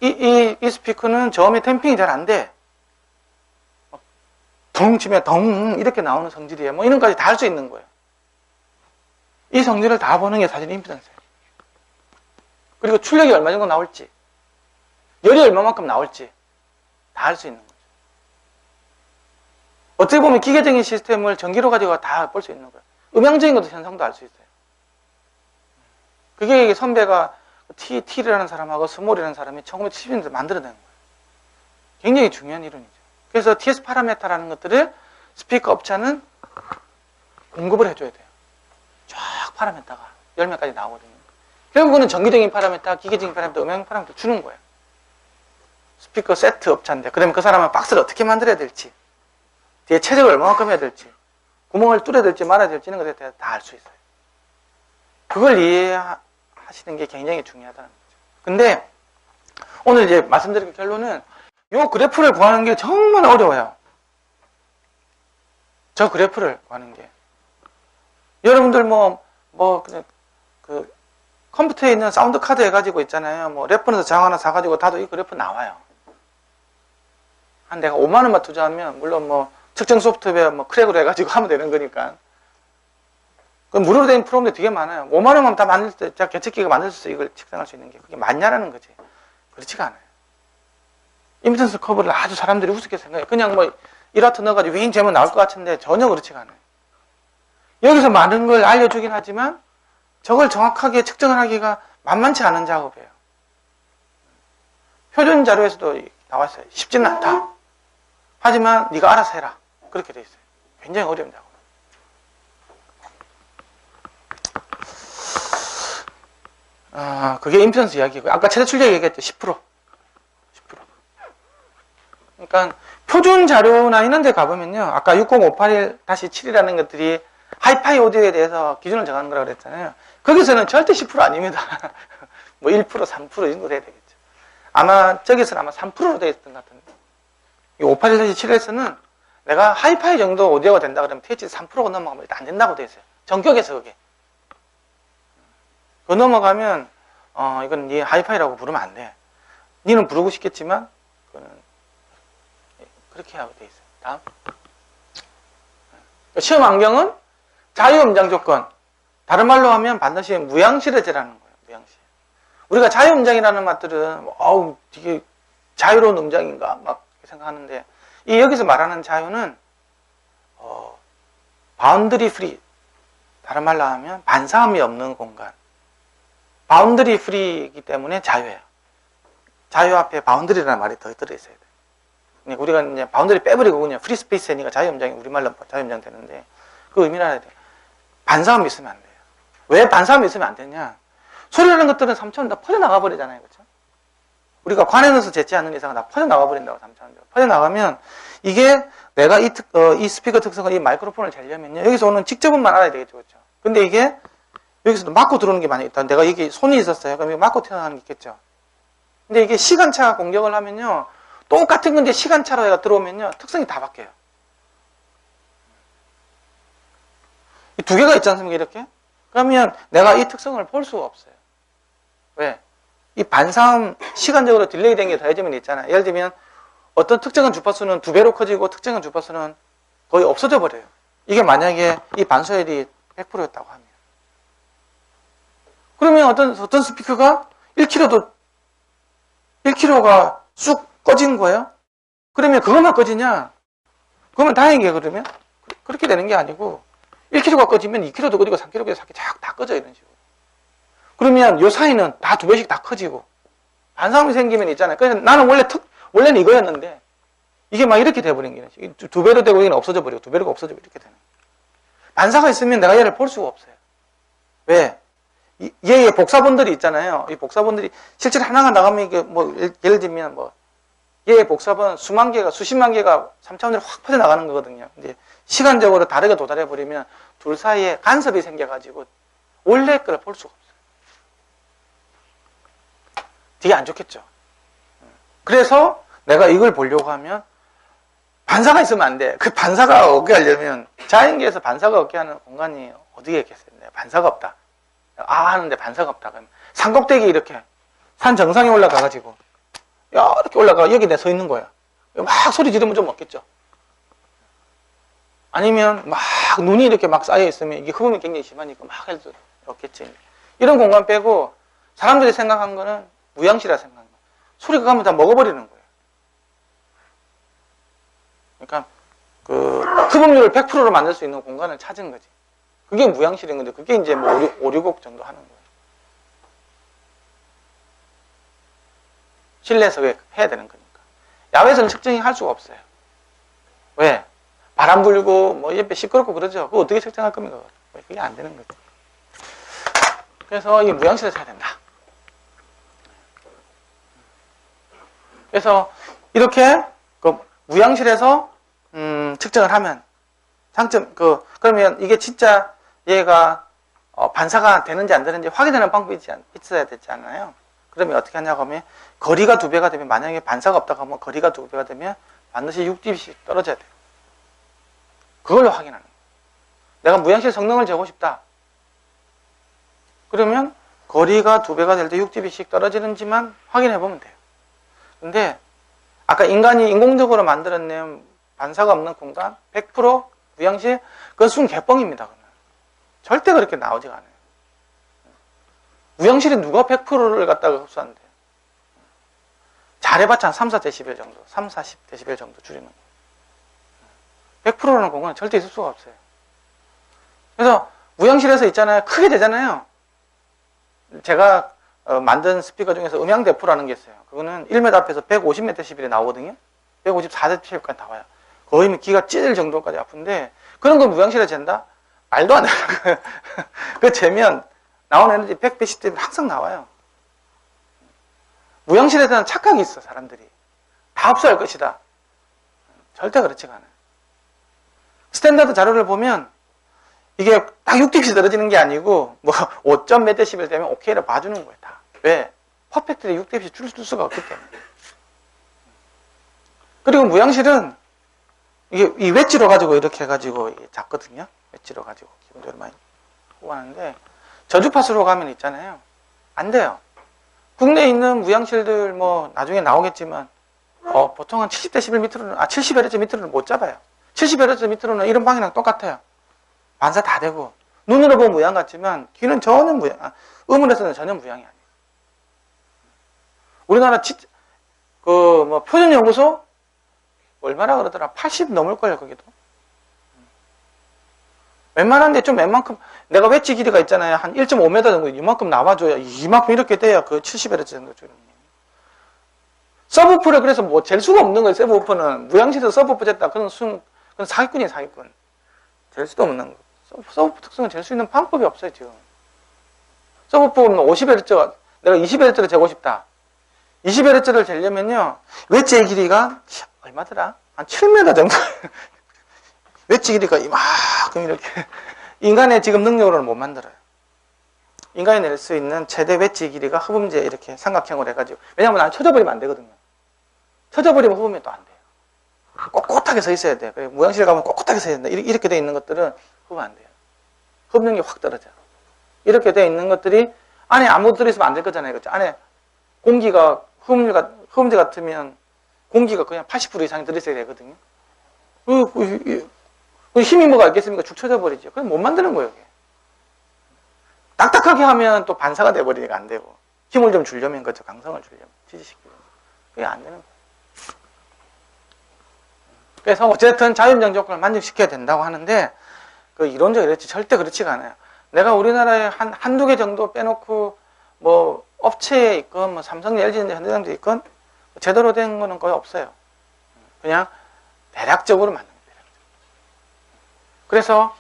이 스피커는 저음의 댐핑이 잘 안 돼. 덩 치면 덩 이렇게 나오는 성질이에요. 뭐 이런 것까지 다 할 수 있는 거예요. 이 성질을 다 보는 게 사실 임피던스예요. 그리고 출력이 얼마 정도 나올지, 열이 얼마만큼 나올지 다 할 수 있는 거죠. 어떻게 보면 기계적인 시스템을 전기로 가지고 다 볼 수 있는 거예요. 음향적인 것도 현상도 알 수 있어요. 그게 선배가 T라는 사람하고 스몰이라는 사람이 1970년대 만들어낸 거예요. 굉장히 중요한 이론이죠. 그래서 TS 파라메타라는 것들을 스피커 업체는 공급을 해줘야 돼요. 쫙 파라메타가 10명까지 나오거든요. 결국은 전기적인 파라메타, 기계적인 파라메타, 음향 파라메타 주는 거예요. 스피커 세트 업체인데, 그러면 그 사람은 박스를 어떻게 만들어야 될지, 뒤에 최적을 얼마만큼 해야 될지, 구멍을 뚫어야 될지 말아야 될지 이런 것에 대해서 다 알 수 있어요. 그걸 이해하시는 게 굉장히 중요하다는 거죠. 근데 오늘 이제 말씀드린 결론은 이 그래프를 구하는 게 정말 어려워요. 저 그래프를 구하는 게. 여러분들 그 컴퓨터에 있는 사운드 카드 해가지고 있잖아요. 뭐 레퍼런스 장 하나 사가지고 다도 이 그래프 나와요. 한 내가 5만 원만 투자하면 물론 뭐 특정 소프트웨어 뭐 크랙으로 해가지고 하면 되는 거니까. 그 무료로 된 프로그램도 되게 많아요. 5만 원만 다 만들 때, 자, 계측기가 만들 수 있어 이걸 측정할 수 있는 게 그게 맞냐라는 거지. 그렇지가 않아요. 임피던스 커브를 아주 사람들이 우습게 생각해요. 그냥 뭐 1와트 넣어가지고 윙 재면 나올 것 같은데 전혀 그렇지가 않아요. 여기서 많은 걸 알려주긴 하지만 저걸 정확하게 측정을 하기가 만만치 않은 작업이에요. 표준 자료에서도 나와 있어요. 쉽지는 않다. 하지만 네가 알아서 해라. 그렇게 돼 있어요. 굉장히 어려운 작업. 그게 임피던스 이야기고요. 아까 최대 출력 얘기했죠. 10%. 그러니까 표준 자료나 이런 데 가보면요. 아까 60581-7이라는 것들이 하이파이 오디오에 대해서 기준을 정하는 거라고 그랬잖아요. 거기서는 절대 10% 아닙니다. 뭐 1%, 3% 이 정도 돼야 되겠죠. 아마 저기서는 아마 3%로 되어 있었던 것 같은데. 이 581-7에서는 내가 하이파이 정도 오디오가 된다 그러면 THz 3%가 넘어가면 일단 안 된다고 되어 있어요. 전격에서 그게. 그 넘어가면 이건 네 하이파이라고 부르면 안 돼. 니는 부르고 싶겠지만 그거는 그렇게 하고 돼 있어요. 다음. 시험 환경은 자유음장 조건. 다른 말로 하면 반드시 무향실어제라는 거예요. 무향실. 우리가 자유음장이라는 말들은 되게 자유로운 음장인가 막 생각하는데 이 여기서 말하는 자유는 바운드리 프리. 다른 말로 하면 반사음이 없는 공간. 바운드리 프리이기 때문에 자유예요. 자유 앞에 바운드리라는 말이 더 들어있어야 돼요. 우리가 이제 바운드리 빼버리고 그냥 프리 스페이스니까 자유음장이 우리말로 자유음장 되는데 그 의미를 알아야 돼요. 반사음이 있으면 안 돼요. 왜 반사음이 있으면 안 되냐? 소리라는 것들은 3차원 다 퍼져나가 버리잖아요. 그렇죠? 우리가 관에 넣어서 재지 않는 이상은 다 퍼져나가 버린다고 3차원적으로. 퍼져나가면 이게 내가 이 스피커 특성을 이 마이크로폰을 재려면요. 여기서 오는 직접음만 알아야 되겠죠. 그렇죠? 근데 이게 여기서도 맞고 들어오는 게 많이 있다. 내가 이게 손이 있었어요. 그럼 이거 맞고 튀어나가는 게 있겠죠. 근데 이게 시간차 공격을 하면요. 똑같은 건데 시간차로 내가 들어오면요. 특성이 다 바뀌어요. 이 두 개가 있지 않습니까? 이렇게? 그러면 내가 이 특성을 볼 수가 없어요. 왜? 이 반사음 시간적으로 딜레이 된 게 더해지면 있잖아요. 예를 들면 어떤 특정한 주파수는 2배로 커지고 특정한 주파수는 거의 없어져 버려요. 이게 만약에 이 반소율이 100%였다고 하면. 그러면 어떤 스피커가 1kg가 쑥 꺼진 거예요? 그러면 그것만 꺼지냐? 그러면 다행이에요, 그러면? 그렇게 되는 게 아니고, 1kg가 꺼지면 2kg도 꺼지고 3kg도 다 꺼져, 이런 식으로. 그러면 요 사이는 다 2배씩 다 커지고, 반사음이 생기면 있잖아요. 그래서 나는 원래는 이거였는데, 이게 막 이렇게 돼버린 게, 2배로 되고 이게 없어져 버리고, 2배로가 없어지고 이렇게 되는 거예요. 반사가 있으면 내가 얘를 볼 수가 없어요. 왜? 얘의 복사본들이 있잖아요. 이 복사본들이 실제로 하나가 나가면 이게 예를 들면 얘의 복사본 수만 개가 수십만 개가 3차원으로 확 퍼져 나가는 거거든요. 근데 시간적으로 다르게 도달해 버리면 둘 사이에 간섭이 생겨가지고 원래 걸 볼 수가 없어요. 되게 안 좋겠죠. 그래서 내가 이걸 보려고 하면 반사가 있으면 안 돼. 그 반사가 없게 하려면 자연계에서 반사가 없게 하는 공간이 어디에 있겠어요? 반사가 없다. 하는데 반사가 없다. 그러면 산꼭대기 이렇게 산 정상에 올라가가지고 이렇게 올라가 여기 내 서 있는 거야. 막 소리 지르면 좀 없겠죠. 아니면 막 눈이 이렇게 막 쌓여 있으면 이게 흡음이 굉장히 심하니까 막 해도 없겠지. 이런 공간 빼고 사람들이 생각한 거는 무향실이라 생각한 거야. 소리가 가면 다 먹어버리는 거예요. 그러니까 그 흡음률을 100%로 만들 수 있는 공간을 찾은 거지. 그게 무향실인 건데 그게 이제 5, 6억 정도 하는 거예요. 실내에서 해야 되는 거니까. 야외에서는 측정이 할 수가 없어요. 왜? 바람 불고 뭐 옆에 시끄럽고 그러죠. 그거 어떻게 측정할 겁니까? 그게 안 되는 거죠. 그래서 이 무향실에서 해야 된다. 그래서 이렇게 그 무향실에서 측정을 하면 장점 그러면 이게 진짜 얘가 반사가 되는지 안 되는지 확인하는 방법이 있어야 되지 않나요? 그러면 어떻게 하냐고 하면 거리가 2배가 되면 만약에 반사가 없다고 하면 거리가 2배가 되면 반드시 6dB씩 떨어져야 돼요. 그걸로 확인하는 거예요. 내가 무향실 성능을 재고 싶다. 그러면 거리가 2배가 될 때 6dB씩 떨어지는지만 확인해 보면 돼요. 근데 아까 인간이 인공적으로 만들어낸 반사가 없는 공간 100% 무향실 그건 순개뻥입니다. 절대 그렇게 나오지가 않아요. 무향실이 누가 100%를 갖다가 흡수한대요. 잘해봤자 한 3, 4dB 정도, 3, 40dB 정도 줄이는 거예요. 100%라는 공간은 절대 있을 수가 없어요. 그래서 무향실에서 있잖아요. 크게 되잖아요. 제가 만든 스피커 중에서 음향 대포라는 게 있어요. 그거는 1m 앞에서 150dB이 나오거든요. 154dB까지 나와요. 거의 귀가 찢을 정도까지 아픈데 그런 걸 무향실에 잰다? 말도 안 돼요. 그 재면 나오는 에너지 100, 110dB 항상 나와요. 무향실에 대한 착각이 있어, 사람들이. 다 흡수할 것이다. 절대 그렇지가 않아요. 스탠다드 자료를 보면 이게 딱 6dB 떨어지는 게 아니고 뭐 5점 몇 데시벨 되면 오케이를 봐주는 거예요. 다. 왜? 퍼펙트리 6dB 줄일 수가 없기 때문에. 그리고 무향실은 이게 이 웨지로 가지고 이렇게 해가지고 잡거든요. 웨지로 가지고 기본적으로 많이 하고 하는데 저주파수로 가면 있잖아요. 안 돼요. 국내에 있는 무향실들 뭐 나중에 나오겠지만 보통 한 70dB 밑으로는 70Hz 밑으로는 못 잡아요. 70Hz 밑으로는 이런 방이랑 똑같아요. 반사 다 되고 눈으로 보면 무향 같지만 귀는 전혀 무향, 음원에서는 전혀 무향이 아니에요. 우리나라 뭐 표준연구소 얼마나 그러더라? 80 넘을걸요, 거기도. 웬만한데 좀 웬만큼, 내가 웨지 길이가 있잖아요. 한 1.5m 정도 이만큼 나와줘야, 이만큼 이렇게 돼야 그 70Hz 정도 줄이는 거예요. 서브우프를 그래서 뭐 잴 수가 없는 거예요, 서브우프는. 무향실에서 서브우프 쟀다. 그건 사기꾼이에요, 사기꾼. 잴 수도 없는 거. 서브우프 특성은 잴 수 있는 방법이 없어요, 지금. 서브우프는 50Hz, 내가 20Hz를 재고 싶다. 20Hz를 재려면요, 웨지의 길이가 얼마더라? 한 7m 정도. 웨지 길이가 이만큼 이렇게. 인간의 지금 능력으로는 못 만들어요. 인간이 낼 수 있는 최대 웨지 길이가 흡음재 이렇게 삼각형으로 해가지고. 왜냐면 난 쳐져버리면 안 되거든요. 쳐져버리면 흡음이 또 안 돼요. 꼿꼿하게 서 있어야 돼요. 무향실 가면 꼿꼿하게 서 있어야 돼요. 이렇게 돼 있는 것들은 흡음 안 돼요. 흡능이 확 떨어져요. 이렇게 돼 있는 것들이 안에 아무것도 들어있으면 안 될 거잖아요. 그렇죠? 안에 공기가 흡음재 같으면 공기가 그냥 80% 이상이 들어있어야 되거든요. 힘이 뭐가 있겠습니까? 죽 쳐져 버리죠. 그럼 못 만드는 거예요. 이게. 딱딱하게 하면 또 반사가 돼버리니까 안 되고, 힘을 좀 주려면 그렇죠. 강성을 주려면, 지지시키려면. 그게 안 되는 거예요. 그래서 어쨌든 자연정 조건을 만족시켜야 된다고 하는데, 그 이론적으로 그렇지, 절대 그렇지가 않아요. 내가 우리나라에 한두 개 정도 빼놓고, 뭐, 업체에 있건, 뭐, 삼성, LG, 현대장도 있건, 제대로 된 거는 거의 없어요. 그냥 대략적으로 만든 거예요. 그래서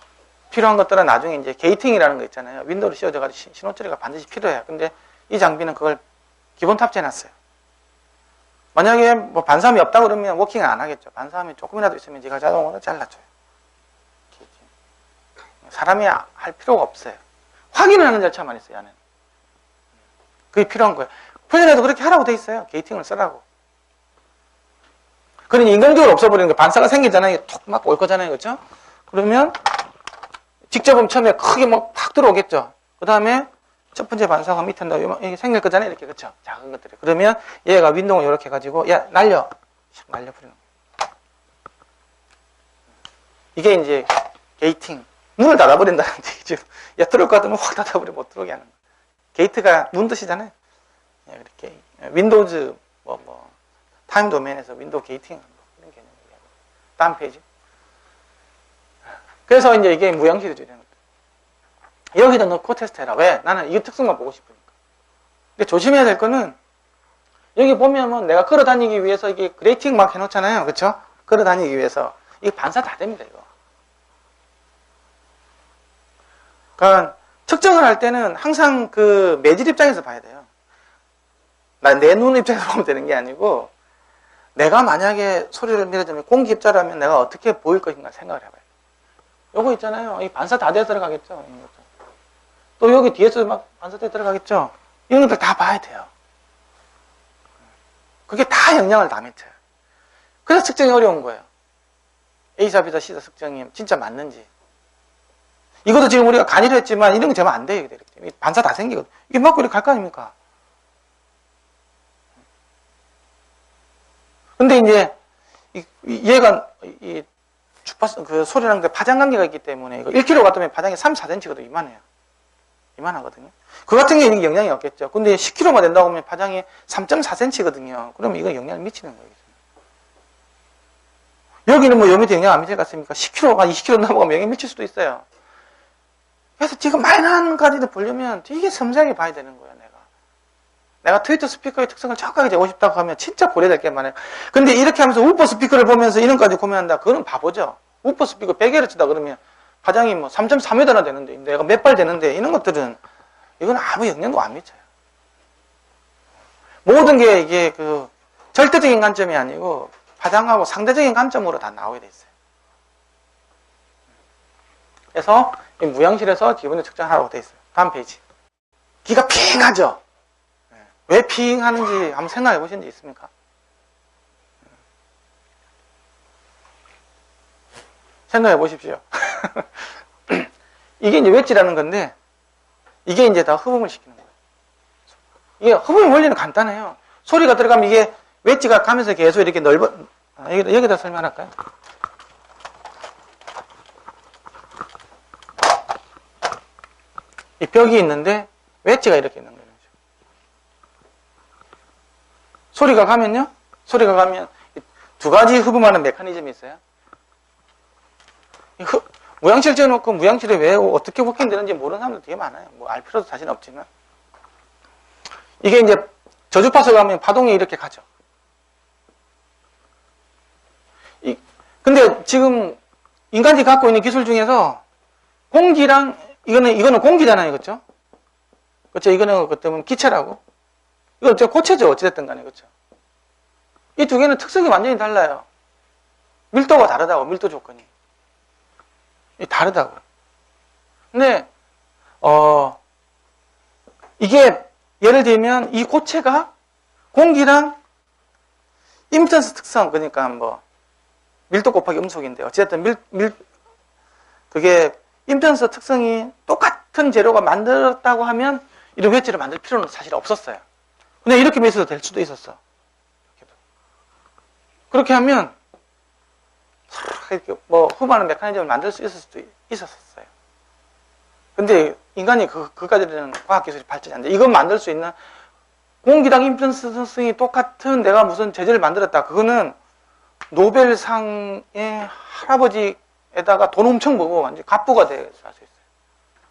필요한 것들은 나중에 이제 게이팅이라는 거 있잖아요. 윈도우로 씌워져가지고 신호 처리가 반드시 필요해요. 근데 이 장비는 그걸 기본 탑재해놨어요. 만약에 뭐 반사함이 없다 그러면 워킹을 안 하겠죠. 반사함이 조금이라도 있으면 제가 자동으로 잘라줘요. 사람이 할 필요가 없어요. 확인을 하는 절차만 있어요. 안에는. 그게 필요한 거예요. 훈련에도 그렇게 하라고 돼 있어요. 게이팅을 쓰라고. 그러니 인공적으로 없어버리는 거 반사가 생기잖아요. 톡 맞고 올 거잖아요. 그렇죠? 그러면 직접은 처음에 크게 막 팍 들어오겠죠. 그 다음에 첫 번째 반사가 밑에 이게 생길 거잖아요. 이렇게. 그렇죠? 작은 것들이. 그러면 얘가 윈도우를 이렇게 해가지고 야 날려. 날려버리는 거예요. 이게 이제 게이팅. 문을 닫아버린다는 얘기죠. 야 들어올 것 같으면 확 닫아버리면 못 들어오게 하는 거예요. 게이트가 문 뜻이잖아요. 이렇게 윈도우즈 타임 도메인에서 윈도우 게이팅 이런 개념이에요. 다음 페이지. 그래서 이제 이게 무향실이 되는 거예요. 여기다 넣고 테스트해라. 왜? 나는 이 특성만 보고 싶으니까. 근데 조심해야 될 거는 여기 보면은 내가 걸어 다니기 위해서 이게 그레이팅 막 해놓잖아요. 그렇죠? 걸어 다니기 위해서. 이게 반사 다 됩니다, 이거. 그러니까 측정을 할 때는 항상 그 매질 입장에서 봐야 돼요. 내 눈 입장에서 보면 되는 게 아니고, 내가 만약에 소리를 밀어주면 공기 입자라면 내가 어떻게 보일 것인가 생각을 해봐요. 요거 있잖아요. 이 반사 다 돼 들어가겠죠. 이런 것도. 또 여기 뒤에서 막 반사돼 들어가겠죠. 이런 것들 다 봐야 돼요. 그게 다 영향을 다 미쳐요. 그래서 측정이 어려운 거예요. A사, B사, C사 측정이 진짜 맞는지. 이것도 지금 우리가 간이를 했지만 이런 거 되면 안 돼요. 이렇게. 반사 다 생기거든. 이게 맞고 이렇게 갈 거 아닙니까? 근데 이제 얘가 이 주파수 그 소리랑 파장 관계가 있기 때문에 이거 1kg 같으면 파장이 3, 4cm거든. 이만해요. 이만하거든요. 그 같은 게 영향이 없겠죠. 근데 10kg만 된다고 하면 파장이 3.4cm거든요. 그러면 이거 영향을 미치는 거예요. 여기는 뭐 여기도 영향 안 미칠 것 같습니까? 10kg가 20kg 넘어가면 영향 미칠 수도 있어요. 그래서 지금 마이너한까지도 보려면 되게 섬세하게 봐야 되는 거예요, 내가 트위터 스피커의 특성을 정확하게 재고 싶다고 하면 진짜 고려될 게 많아요. 근데 이렇게 하면서 우퍼 스피커를 보면서 이런 까지 고민한다. 그거는 바보죠. 우퍼 스피커 100Hz다 그러면 파장이 뭐 3.3m나 되는데, 내가 몇 발 되는데, 이런 것들은, 이건 아무 영향도 안 미쳐요. 모든 게 이게 그 절대적인 관점이 아니고, 파장하고 상대적인 관점으로 다 나오게 돼 있어요. 그래서 이 무형실에서 기본적으로 측정하라고 돼 있어요. 다음 페이지. 귀가 핑하죠? 왜 핑하는지 한번 생각해 보신 적 있습니까? 생각해 보십시오. 이게 이제 웨지라는 건데, 이게 이제 다 흡음을 시키는 거예요. 이게 흡음 원리는 간단해요. 소리가 들어가면 이게 웨지가 가면서 계속 이렇게 여기다 설명할까요? 이 벽이 있는데, 웨지가 이렇게 있는 거예요. 소리가 가면요? 소리가 가면 두 가지 흡음하는 메커니즘이 있어요. 무향실 재놓고 무향실에 왜 어떻게 워킹되는지 모르는 사람들 되게 많아요. 뭐 알 필요도 사실 없지만. 이게 이제 저주파수 가면 파동이 이렇게 가죠. 근데 지금 인간이 갖고 있는 기술 중에서 공기랑 이거는 공기잖아요. 그렇죠? 그렇죠? 이거는 그때문에 기체라고. 이거 어째 고체죠. 어찌됐든 간에. 그렇죠? 이 두 개는 특성이 완전히 달라요. 밀도가 다르다고. 밀도 조건이. 다르다고. 근데 이게 예를 들면 이 고체가 공기랑 임피던스 특성, 그러니까 뭐 밀도 곱하기 음속인데 어쨌든 그게 임피던스 특성이 똑같은 재료가 만들었다고 하면 이런 웨지를 만들 필요는 사실 없었어요. 근데 이렇게 매수도 될 수도 있었어. 그렇게 하면 이렇게 뭐 흡음하는 메커니즘을 만들 수 있을 수도 있었어요. 근데 인간이 그까지는 과학기술이 발전이 안 돼. 이건 만들 수 있는 공기랑 임피던스 특성이 똑같은 내가 무슨 재질을 만들었다. 그거는 노벨상의 할아버지에다가 돈 엄청 벌고 완전 갑부가 돼서 할 수 있어요.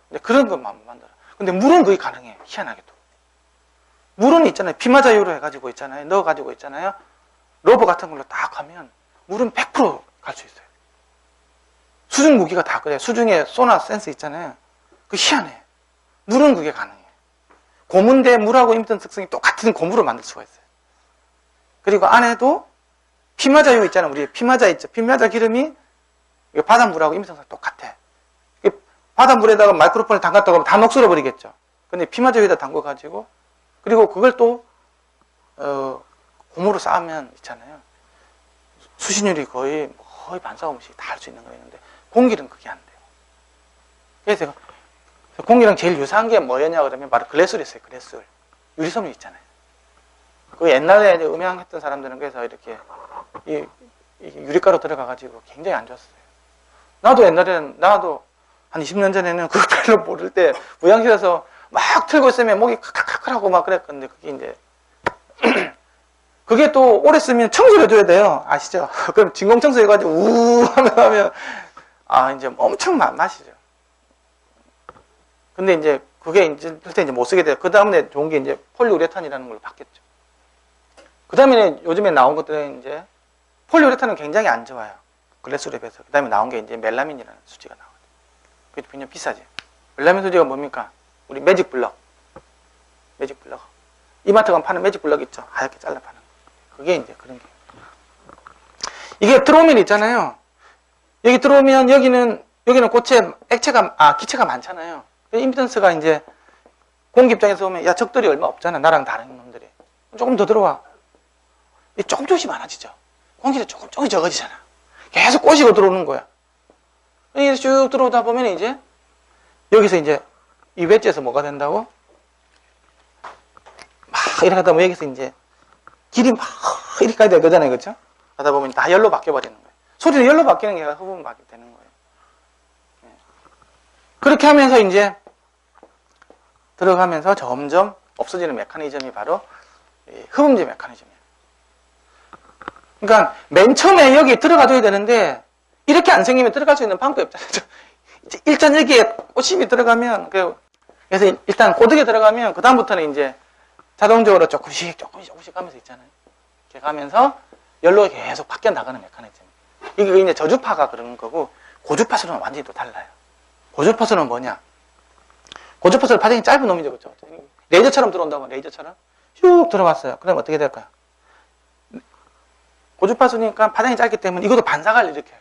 근데 그런 것만 만들어. 근데 물은 그게 가능해. 희한하게도. 물은 있잖아요. 피마자유로 해가지고 있잖아요. 넣어가지고 있잖아요. 러버 같은 걸로 딱 하면 물은 100% 갈 수 있어요. 수중 무기가 다 그래요. 수중에 소나 센스 있잖아요. 그 희한해. 물은 그게 가능해. 고문대 물하고 임피던스 특성이 똑같은 고무를 만들 수가 있어요. 그리고 안에도 피마자유 있잖아요. 우리 피마자 있죠. 피마자 기름이 바닷물하고 임피던스가 똑같아. 바닷물에다가 마이크로폰을 담갔다고 하면 다 녹슬어 버리겠죠. 근데 피마자유에다 담궈가지고 그리고 그걸 또 고무로 쌓으면 있잖아요. 수신율이 거의 반사가 음식 다 할 수 있는 거 있는데 공기는 그게 안 돼요. 그래서 공기랑 제일 유사한 게 뭐였냐 그러면 바로 글래술 있어요. 글래술. 유리섬유 있잖아요. 그 옛날에 음향했던 사람들은 그래서 이렇게 이 유리가루 들어가가지고 굉장히 안 좋았어요. 나도 옛날에는 한 20년 전에는 그 별로 모를 때 무향실에서 막 틀고 있으면 목이 카카카하고 막 그랬는데 그게 이제 그게 또 오래 쓰면 청소를 해줘야 돼요. 아시죠? 그럼 진공청소 해가지고 우 하면 이제 엄청 마시죠. 근데 이제 그게 이제 못 쓰게 돼요. 그 다음에 좋은 게 이제 폴리우레탄이라는 걸로 바뀌었죠. 그 다음에 요즘에 나온 것들은 이제 폴리우레탄은 굉장히 안 좋아요. 글래스로 비해서. 그 다음에 나온 게 이제 멜라민이라는 수지가 나와요. 그게 굉장히 비싸지. 멜라민 수지가 뭡니까? 우리 매직 블럭. 매직 블럭. 이마트 가면 파는 매직 블럭 있죠? 하얗게 잘라 파는 거. 그게 이제 그런 게. 이게 들어오면 있잖아요. 여기 들어오면 여기는 고체, 기체가 많잖아요. 임피던스가 이제 공기 입장에서 보면, 야, 적들이 얼마 없잖아. 나랑 다른 놈들이. 조금 더 들어와. 조금씩 많아지죠. 공기도 조금 적어지잖아. 계속 꼬시고 들어오는 거야. 이게 쭉 들어오다 보면 이제, 여기서 이제, 이 웨지에서 뭐가 된다고? 막 이렇게 하다 보면 여기서 이제, 길이 막 이렇게 가야 되잖아요. 그렇죠? 하다 보면 다 열로 바뀌어버리는 거예요. 소리는 열로 바뀌는 게 흡음 바뀌게 되는 거예요. 그렇게 하면서 이제, 들어가면서 점점 없어지는 메커니즘이 바로 흡음재 메커니즘이에요. 그러니까 맨 처음에 여기 들어가줘야 되는데 이렇게 안 생기면 들어갈 수 있는 방법이 없잖아요. 일단 여기에 꽃심이 들어가면 그래서 일단 꼬드게 들어가면 그 다음부터는 이제 자동적으로 조금씩 가면서 있잖아요. 이렇게 가면서 열로 계속 바뀌어 나가는 메커니즘. 이게 이제 저주파가 그런 거고 고주파수는 완전히 또 달라요. 고주파수는 뭐냐? 고주파수는 파장이 짧은 놈이죠, 그렇죠? 레이저처럼 들어온다고, 레이저처럼 쭉 들어갔어요. 그럼 어떻게 될까요? 고주파수니까 파장이 짧기 때문에 이것도 반사가를 일으켜요.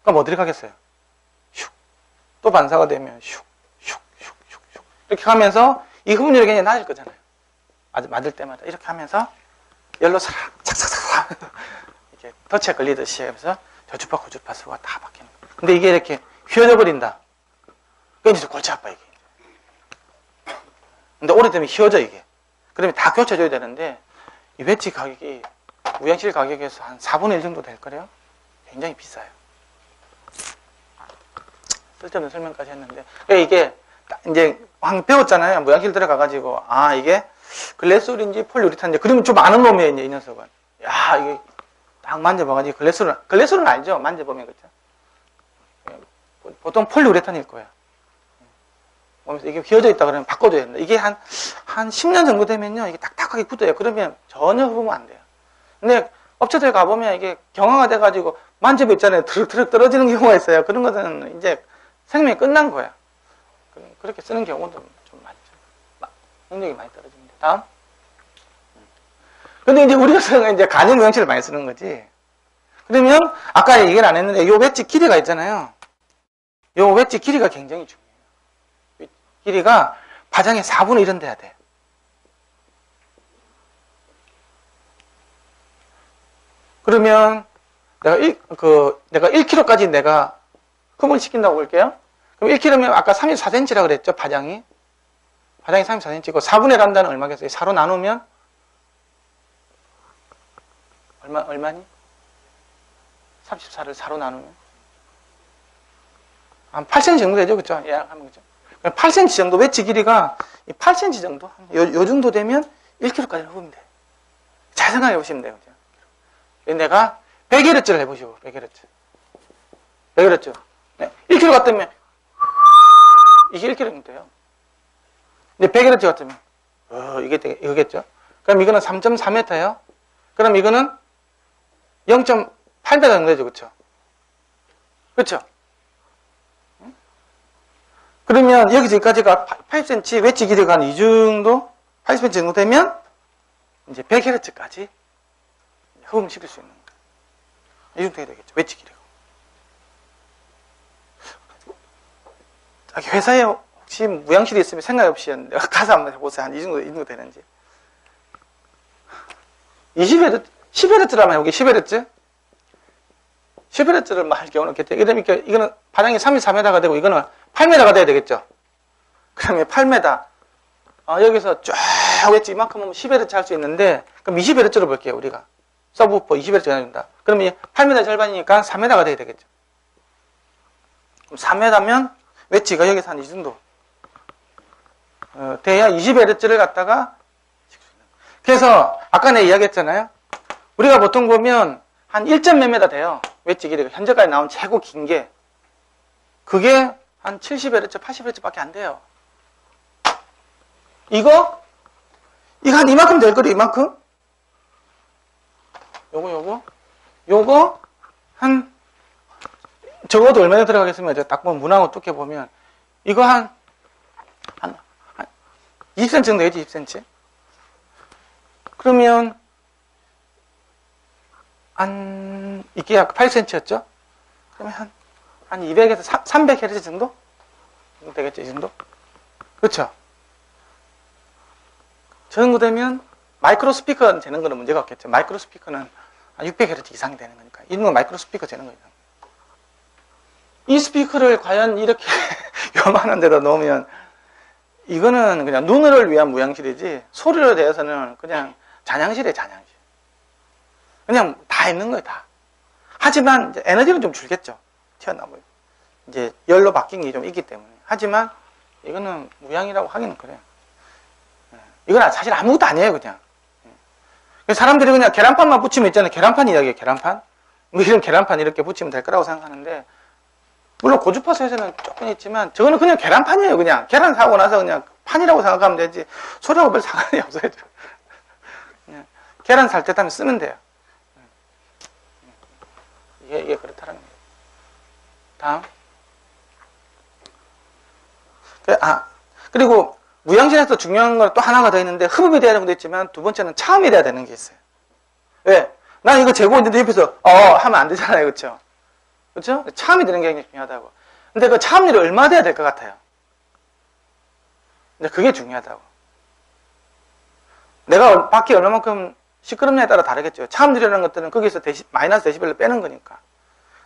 그럼 어디로 가겠어요? 슉. 또 반사가 되면 슉. 이렇게 하면서 이 흡음률이 굉장히 낮을 거잖아요. 맞을 때마다 이렇게 하면서 열로 착착착 이렇게 덫에 걸리듯이 하면서 저주파, 고주파수가 다 바뀌는 거예요. 근데 이게 이렇게 휘어져 버린다. 그게 이제 골치 아파, 이게. 근데 오래되면 휘어져, 이게. 그러면 다 교체줘야 되는데, 이 웨지 가격이 우양실 가격에서 한 4분의 1 정도 될 거래요. 굉장히 비싸요. 쓸데없는 설명까지 했는데, 이게 이제 배웠잖아요. 무양실 들어가가지고, 이게 글래스홀인지 폴리우레탄인지, 그러면 좀 아는 놈이에요, 이제 이 녀석은. 야, 이게 딱 만져봐가지고, 글래스홀은 알죠? 만져보면, 그죠? 보통 폴리우레탄일 거예요. 이게 휘어져 있다 그러면 바꿔줘야 된다. 이게 한 10년 정도 되면요, 이게 딱딱하게 굳어요. 그러면 전혀 흡으면 안 돼요. 근데 업체들 가보면 이게 경화가 돼가지고 만져보 있잖아요. 트럭 떨어지는 경우가 있어요. 그런 것은 이제 생명이 끝난 거야. 그렇게 쓰는 경우도 좀 많죠. 능력이 많이 떨어집니다. 다음. 근데 이제 우리가 이제 간접 무형치를 많이 쓰는 거지. 그러면 아까 얘기를 안 했는데 요 웨지 길이가 있잖아요. 요 웨지 길이가 굉장히 중요해요. 길이가 파장의 4분의 1은 돼야 돼. 그러면 내가 1kg까지 내가 흡음을 시킨다고 볼게요. 그럼 1kg면 아까 34cm라 그랬죠, 파장이. 파장이 34cm고 4분의 1 한다는 얼마겠어요? 4로 나누면 얼마니? 34를 4로 나누면 한 8cm 정도 되죠, 그렇죠? 예약하면 그죠? 8cm 정도, 웨지 길이가 8cm 정도? 요 정도 되면 1kg까지는 흡음이 돼요. 잘 생각해 보시면 돼요. 내가 100Hz를 해보시고, 100Hz. 100Hz. 네. 1kg 같으면, 이게 1kg면 돼요. 근데 100Hz 같으면, 이거겠죠? 그럼 이거는 3.4m예요. 그럼 이거는 0.8m 정도 되죠, 그쵸? 그쵸? 그러면 여기서 여기까지가 8cm, 웨지 길이가 한 이 정도? 80cm 정도 되면 이제 100Hz까지 흡음시킬 수 있는 거예요. 이 정도 해야 되겠죠, 웨지 길이가. 회사에 혹시 무양실이 있으면 생각 없이 가서 한번 해보세요. 한 이 정도 되는지. 20Hz, 10Hz라면 여기 10Hz? 10Hz를 할 경우는 이렇게 그러니까 이거는 파장이 34m가 되고 이거는 8m가 돼야 되겠죠. 그러면 8m. 여기서 쫙 웨지 이만큼 하면 10Hz 할 수 있는데, 그럼 20Hz로 볼게요, 우리가. 서브우퍼 20Hz 해준다. 그러면 8m 절반이니까 4m가 돼야 되겠죠. 그럼 4m면 웨지가 여기서 한 이 정도. 돼야 20Hz를 갖다가. 그래서 아까 내가 이야기했잖아요. 우리가 보통 보면 한 1몇 m 돼요. 웨지 길이가. 현재까지 나온 최고 긴 게. 그게 한 70Hz, 80Hz 밖에 안 돼요. 이거 한 이만큼 될 거리, 이만큼? 요거 한 적어도 얼마나 들어가겠으면 제가 딱 보면 문항을 뚝게 보면 이거 한 20cm 정도 되지, 20cm. 그러면 이게 아까 8cm였죠? 그러면 한 200에서 300Hz 정도 되겠죠, 이 정도? 그렇죠? 저 정도 되면 마이크로 스피커 재는 거는 문제가 없겠죠. 마이크로 스피커는 한 600Hz 이상이 되는 거니까. 이런 건 마이크로 스피커 재는 거예요. 이 스피커를 과연 이렇게 요만한 데다 놓으면 이거는 그냥 눈을 위한 무향실이지 소리에 대해서는 그냥 잔향실이에요, 잔향실. 그냥 다 있는 거예요, 다. 하지만 이제 에너지는 좀 줄겠죠. 튀어나오고. 이제 열로 바뀐 게 좀 있기 때문에. 하지만 이거는 무향이라고 하기는 그래요. 이건 사실 아무것도 아니에요, 그냥. 사람들이 그냥 계란판만 붙이면 있잖아요. 계란판 이야기예요, 계란판. 뭐 이런 계란판 이렇게 붙이면 될 거라고 생각하는데, 물론 고주파수에서는 조금 있지만, 저거는 그냥 계란판이에요, 그냥. 계란 사고 나서 그냥 판이라고 생각하면 되지. 소리하고 별 상관이 없어요. 그냥 계란 살 때 타면 쓰면 돼요. 이게 그렇다는 거예요. 다음. 그리고 무향실에서 중요한 건 또 하나가 더 있는데 흡입이 돼야 되는 것도 있지만 두 번째는 차음이 돼야 되는 게 있어요. 왜? 난 이거 재고있는데 옆에서 하면 안 되잖아요. 그렇죠? 그렇죠? 차음이 되는 게 굉장히 중요하다고. 근데 그 차음률이 얼마 돼야 될 것 같아요? 근데 그게 중요하다고. 내가 밖에 얼마만큼 시끄럽냐에 따라 다르겠죠. 차음률이라는 것들은 거기서 마이너스 데시벨을 빼는 거니까.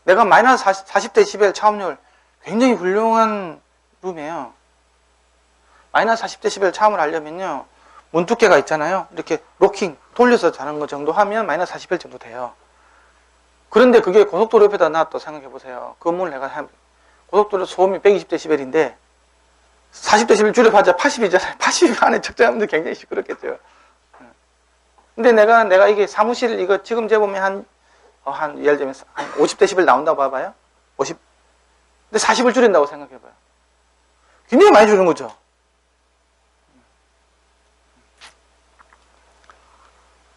내가 마이너스 40데시벨 차음률 굉장히 훌륭한 룸이에요. 마이너스 40데시벨 차음을 하려면요. 문 두께가 있잖아요. 이렇게 로킹 돌려서 자는 거 정도 하면 마이너스 40데시벨 정도 돼요. 그런데 그게 고속도로 옆에다 놔또 생각해 보세요. 건물 내가 고속도로 소음이 120데시벨인데 40데시벨 줄여봤자 80이잖아요. 80 안에 적재하면 굉장히 시끄럽겠죠. 근데 내가 이게 사무실 이거 지금 재보면 예를 들면 한 50데시벨 나온다고 봐봐요. 50. 근데 40을 줄인다고 생각해봐요. 굉장히 많이 줄이는 거죠.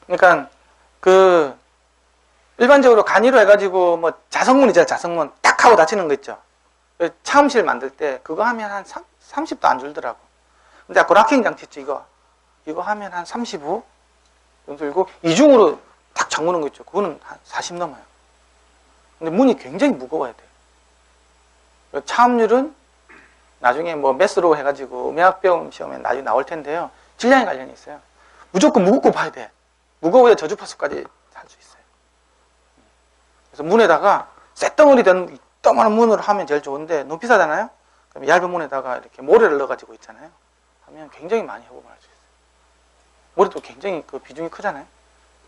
그러니까 일반적으로 간이로 해가지고 뭐 자성문이잖아요. 자성문 딱 하고 다치는 거 있죠. 차음실 만들 때 그거 하면 한 30도 안 줄더라고. 근데 아까 락킹 장치 있죠. 이거 하면 한 35 정도 들고 이중으로 딱 잠그는 거 있죠. 그거는 한 40 넘어요. 근데 문이 굉장히 무거워야 돼요. 차음률은 나중에 뭐 메스로 해가지고 음역배움 시험에 나중에 나올 텐데요. 질량에 관련이 있어요. 무조건 무겁고 봐야 돼. 무거워야 저주파수까지 할 수 있어요. 그래서 문에다가 쇳덩어리 된 이따만한 문으로 하면 제일 좋은데 너무 비싸잖아요. 그럼 얇은 문에다가 이렇게 모래를 넣어가지고 있잖아요. 하면 굉장히 많이 협업을 할 수 있어요. 모래도 굉장히 그 비중이 크잖아요.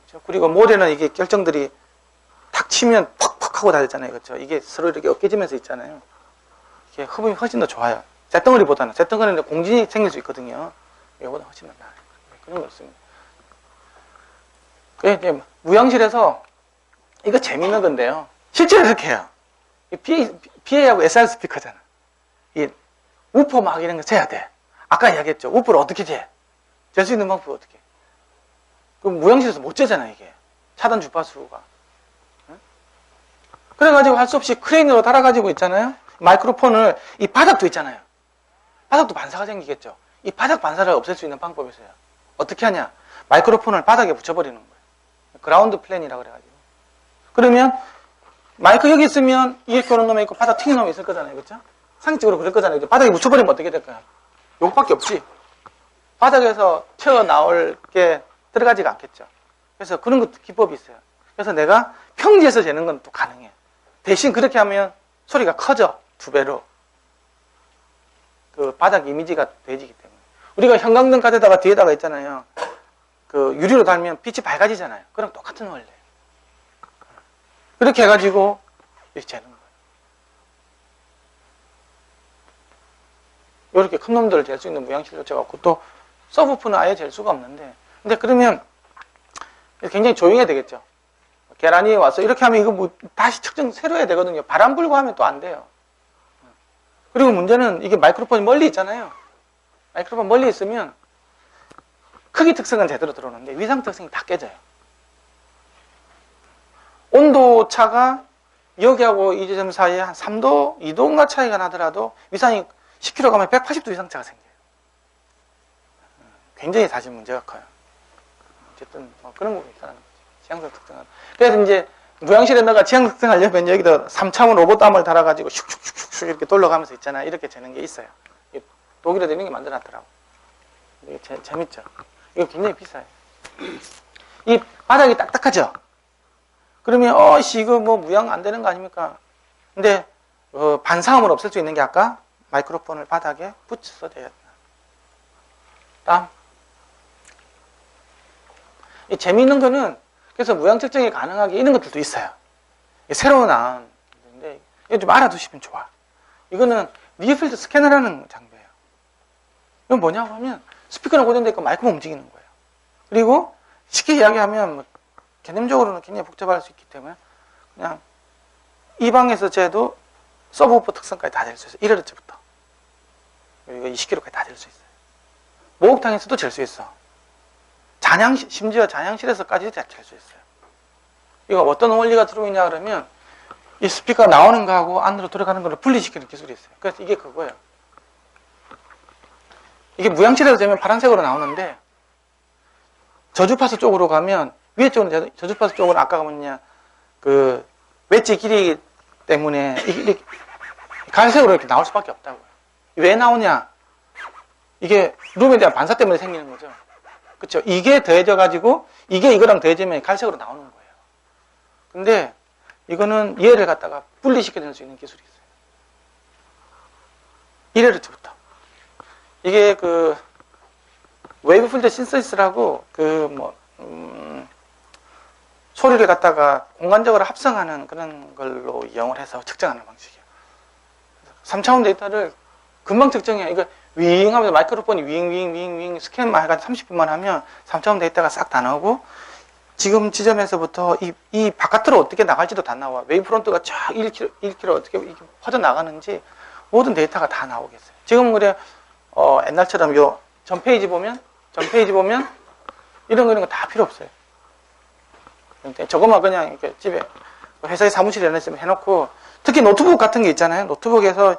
그렇죠? 그리고 모래는 이게 결정들이 탁 치면 퍽퍽 하고 다녔잖아요. 그렇죠? 이게 서로 이렇게 엮여지면서 있잖아요. 이게 흡음이 훨씬 더 좋아요. 쇳덩어리보다는. 쇳덩어리는 공진이 생길 수 있거든요. 이거보다 훨씬 더 나아요. 그런 거 없습니다. 이제 무향실에서 이거 재밌는 건데요. 실제로 이렇게 해요. PA하고 SR 스피커잖아. 이 우퍼 막 이런 거 재야 돼. 아까 이야기했죠. 우퍼를 어떻게 재? 잴 수 있는 방법이 어떻게? 그럼 무향실에서 못 재잖아, 이게. 차단 주파수가. 응? 그래가지고 할 수 없이 크레인으로 달아가지고 있잖아요. 마이크로폰을, 이 바닥도 있잖아요. 바닥도 반사가 생기겠죠. 이 바닥 반사를 없앨 수 있는 방법이 있어요. 어떻게 하냐? 마이크로폰을 바닥에 붙여버리는 거예요. 그라운드 플랜이라고 그래가지고. 그러면 마이크 여기 있으면 이렇게 오는 놈이 있고 바닥 튀는 놈이 있을 거잖아요. 그렇죠? 상식적으로 그럴 거잖아요. 바닥에 묻혀버리면 어떻게 될까요? 요거밖에 없지. 바닥에서 튀어나올 게 들어가지가 않겠죠. 그래서 그런 것도 기법이 있어요. 그래서 내가 평지에서 재는 건 또 가능해. 대신 그렇게 하면 소리가 커져. 2배로. 그 바닥 이미지가 돼지기 때문에. 우리가 형광등 가져다가 뒤에다가 있잖아요. 그 유리로 달면 빛이 밝아지잖아요. 그럼 똑같은 원리예요. 그렇게 해가지고 이렇게 재는 거예요. 이렇게 큰 놈들을 잴 수 있는 무향실로 재갖고 또 서브프는 아예 잴 수가 없는데, 근데 그러면 굉장히 조용해야 되겠죠. 계란이 와서 이렇게 하면 이거 뭐 다시 측정 새로 해야 되거든요. 바람 불고 하면 또 안 돼요. 그리고 문제는 이게 마이크로폰이 멀리 있잖아요. 마이크로폰 멀리 있으면 크기 특성은 제대로 들어오는데 위상 특성이 다 깨져요. 온도 차가 여기하고 이 지점 사이에 한 3도, 2도인가 차이가 나더라도 위산이 10km 가면 180도 이상 차가 생겨요. 굉장히 사실 문제가 커요. 어쨌든 뭐 그런 부분이 있다는 거죠. 지향성 특성은. 그래서 이제 무향실에 너가 지향성 특성 하려면 여기다 3차원 로봇담을 달아가지고 슉슉슉슉 이렇게 돌려가면서 있잖아. 이렇게 재는 게 있어요. 독일에도 이런 게 만들어놨더라고. 이게 재밌죠. 이거 굉장히 비싸요. 이 바닥이 딱딱하죠? 그러면, 이거 뭐 무향 안 되는 거 아닙니까? 근데, 반사음을 없앨 수 있는 게 아까 마이크로폰을 바닥에 붙여서 돼야 된다. 다음. 이 재미있는 거는, 그래서 무향 측정이 가능하게 이런 것들도 있어요. 새로 나온 건데, 이거 좀 알아두시면 좋아. 이거는 니어필드 스캐너라는 장비예요. 이건 뭐냐고 하면, 스피커랑 고정되어 있고 마이크만 움직이는 거예요. 그리고 쉽게 이야기하면, 뭐 개념적으로는 굉장히 복잡할 수 있기 때문에 그냥 이 방에서 재도 서브우퍼 특성까지 다 잴 수 있어요. 1Hz부터 그리고 20kHz까지 다 잴 수 있어요. 목욕탕에서도 잴 수 있어. 심지어 잔향실에서까지 잴 수 있어요. 이거 어떤 원리가 들어있냐 그러면 이 스피커가 나오는 거하고 안으로 들어가는 거를 분리시키는 기술이 있어요. 그래서 이게 그거예요. 이게 무향실에서 재면 파란색으로 나오는데 저주파수 쪽으로 가면 위에 쪽은 저주파수 쪽으로 아까 뭐냐 그 웨지 길이 때문에 이렇게 갈색으로 이렇게 나올 수밖에 없다고요. 왜 나오냐? 이게 룸에 대한 반사 때문에 생기는 거죠. 그렇죠? 이게 더해져 가지고 이게 이거랑 더해지면 갈색으로 나오는 거예요. 근데 이거는 얘를 갖다가 분리시켜낼 수 있는 기술이 있어요. 1Hz부터. 이게 그 웨이브 필터 신서시스라고 소리를 갖다가 공간적으로 합성하는 그런 걸로 이용을 해서 측정하는 방식이에요. 3차원 데이터를 금방 측정해요. 이거 윙 하면서 마이크로폰이 윙 스캔만 해가지고 30분만 하면 3차원 데이터가 싹 다 나오고 지금 지점에서부터 이 바깥으로 어떻게 나갈지도 다 나와. 웨이브 프론트가 쫙 1km 어떻게 이렇게 퍼져나가는지 모든 데이터가 다 나오겠어요. 지금 그래 옛날처럼 요 전 페이지 보면 이런 거 다 필요 없어요. 저것만 그냥 이렇게 집에 회사에 사무실에 해놓고 특히 노트북 같은 게 있잖아요. 노트북에서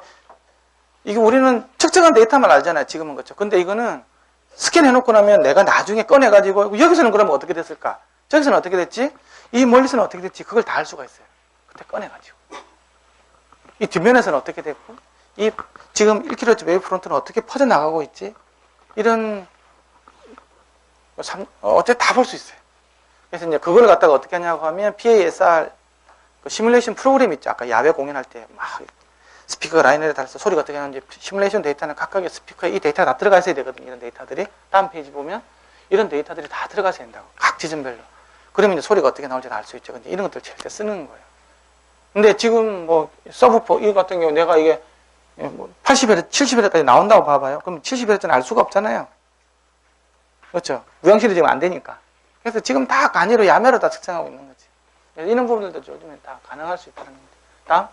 이게 우리는 측정한 데이터만 알잖아요. 지금은 그렇죠. 근데 이거는 스캔 해놓고 나면 내가 나중에 꺼내가지고 여기서는 그러면 어떻게 됐을까? 저기서는 어떻게 됐지? 이 멀리서는 어떻게 됐지? 그걸 다 알 수가 있어요. 그때 꺼내가지고 이 뒷면에서는 어떻게 됐고 이 지금 1kHz 웨이브 프론트는 어떻게 퍼져나가고 있지? 이런 어째 다 볼 수 있어요. 그래서 이제 그걸 갖다가 어떻게 하냐고 하면 PASR 그 시뮬레이션 프로그램 있죠. 아까 야외 공연할 때 막 스피커 라인에 달아서 소리가 어떻게 나는지 시뮬레이션 데이터는 각각의 스피커에 이 데이터가 다 들어가 있어야 되거든요. 이런 데이터들이 다음 페이지 보면 이런 데이터들이 다 들어가서 된다고. 각 지점별로. 그러면 이제 소리가 어떻게 나올지 알 수 있죠. 근데 이런 것들 칠 때 쓰는 거예요. 근데 지금 뭐 서브포 이거 같은 경우 내가 이게 80Hz, 70Hz까지 나온다고 봐봐요. 그럼 70Hz는 알 수가 없잖아요. 그렇죠? 무향실이 지금 안 되니까. 그래서 지금 다 간이로 야매로 다 측정하고 있는 거지. 이런 부분들도 요즘에 다 가능할 수 있다는 겁니다. 다음.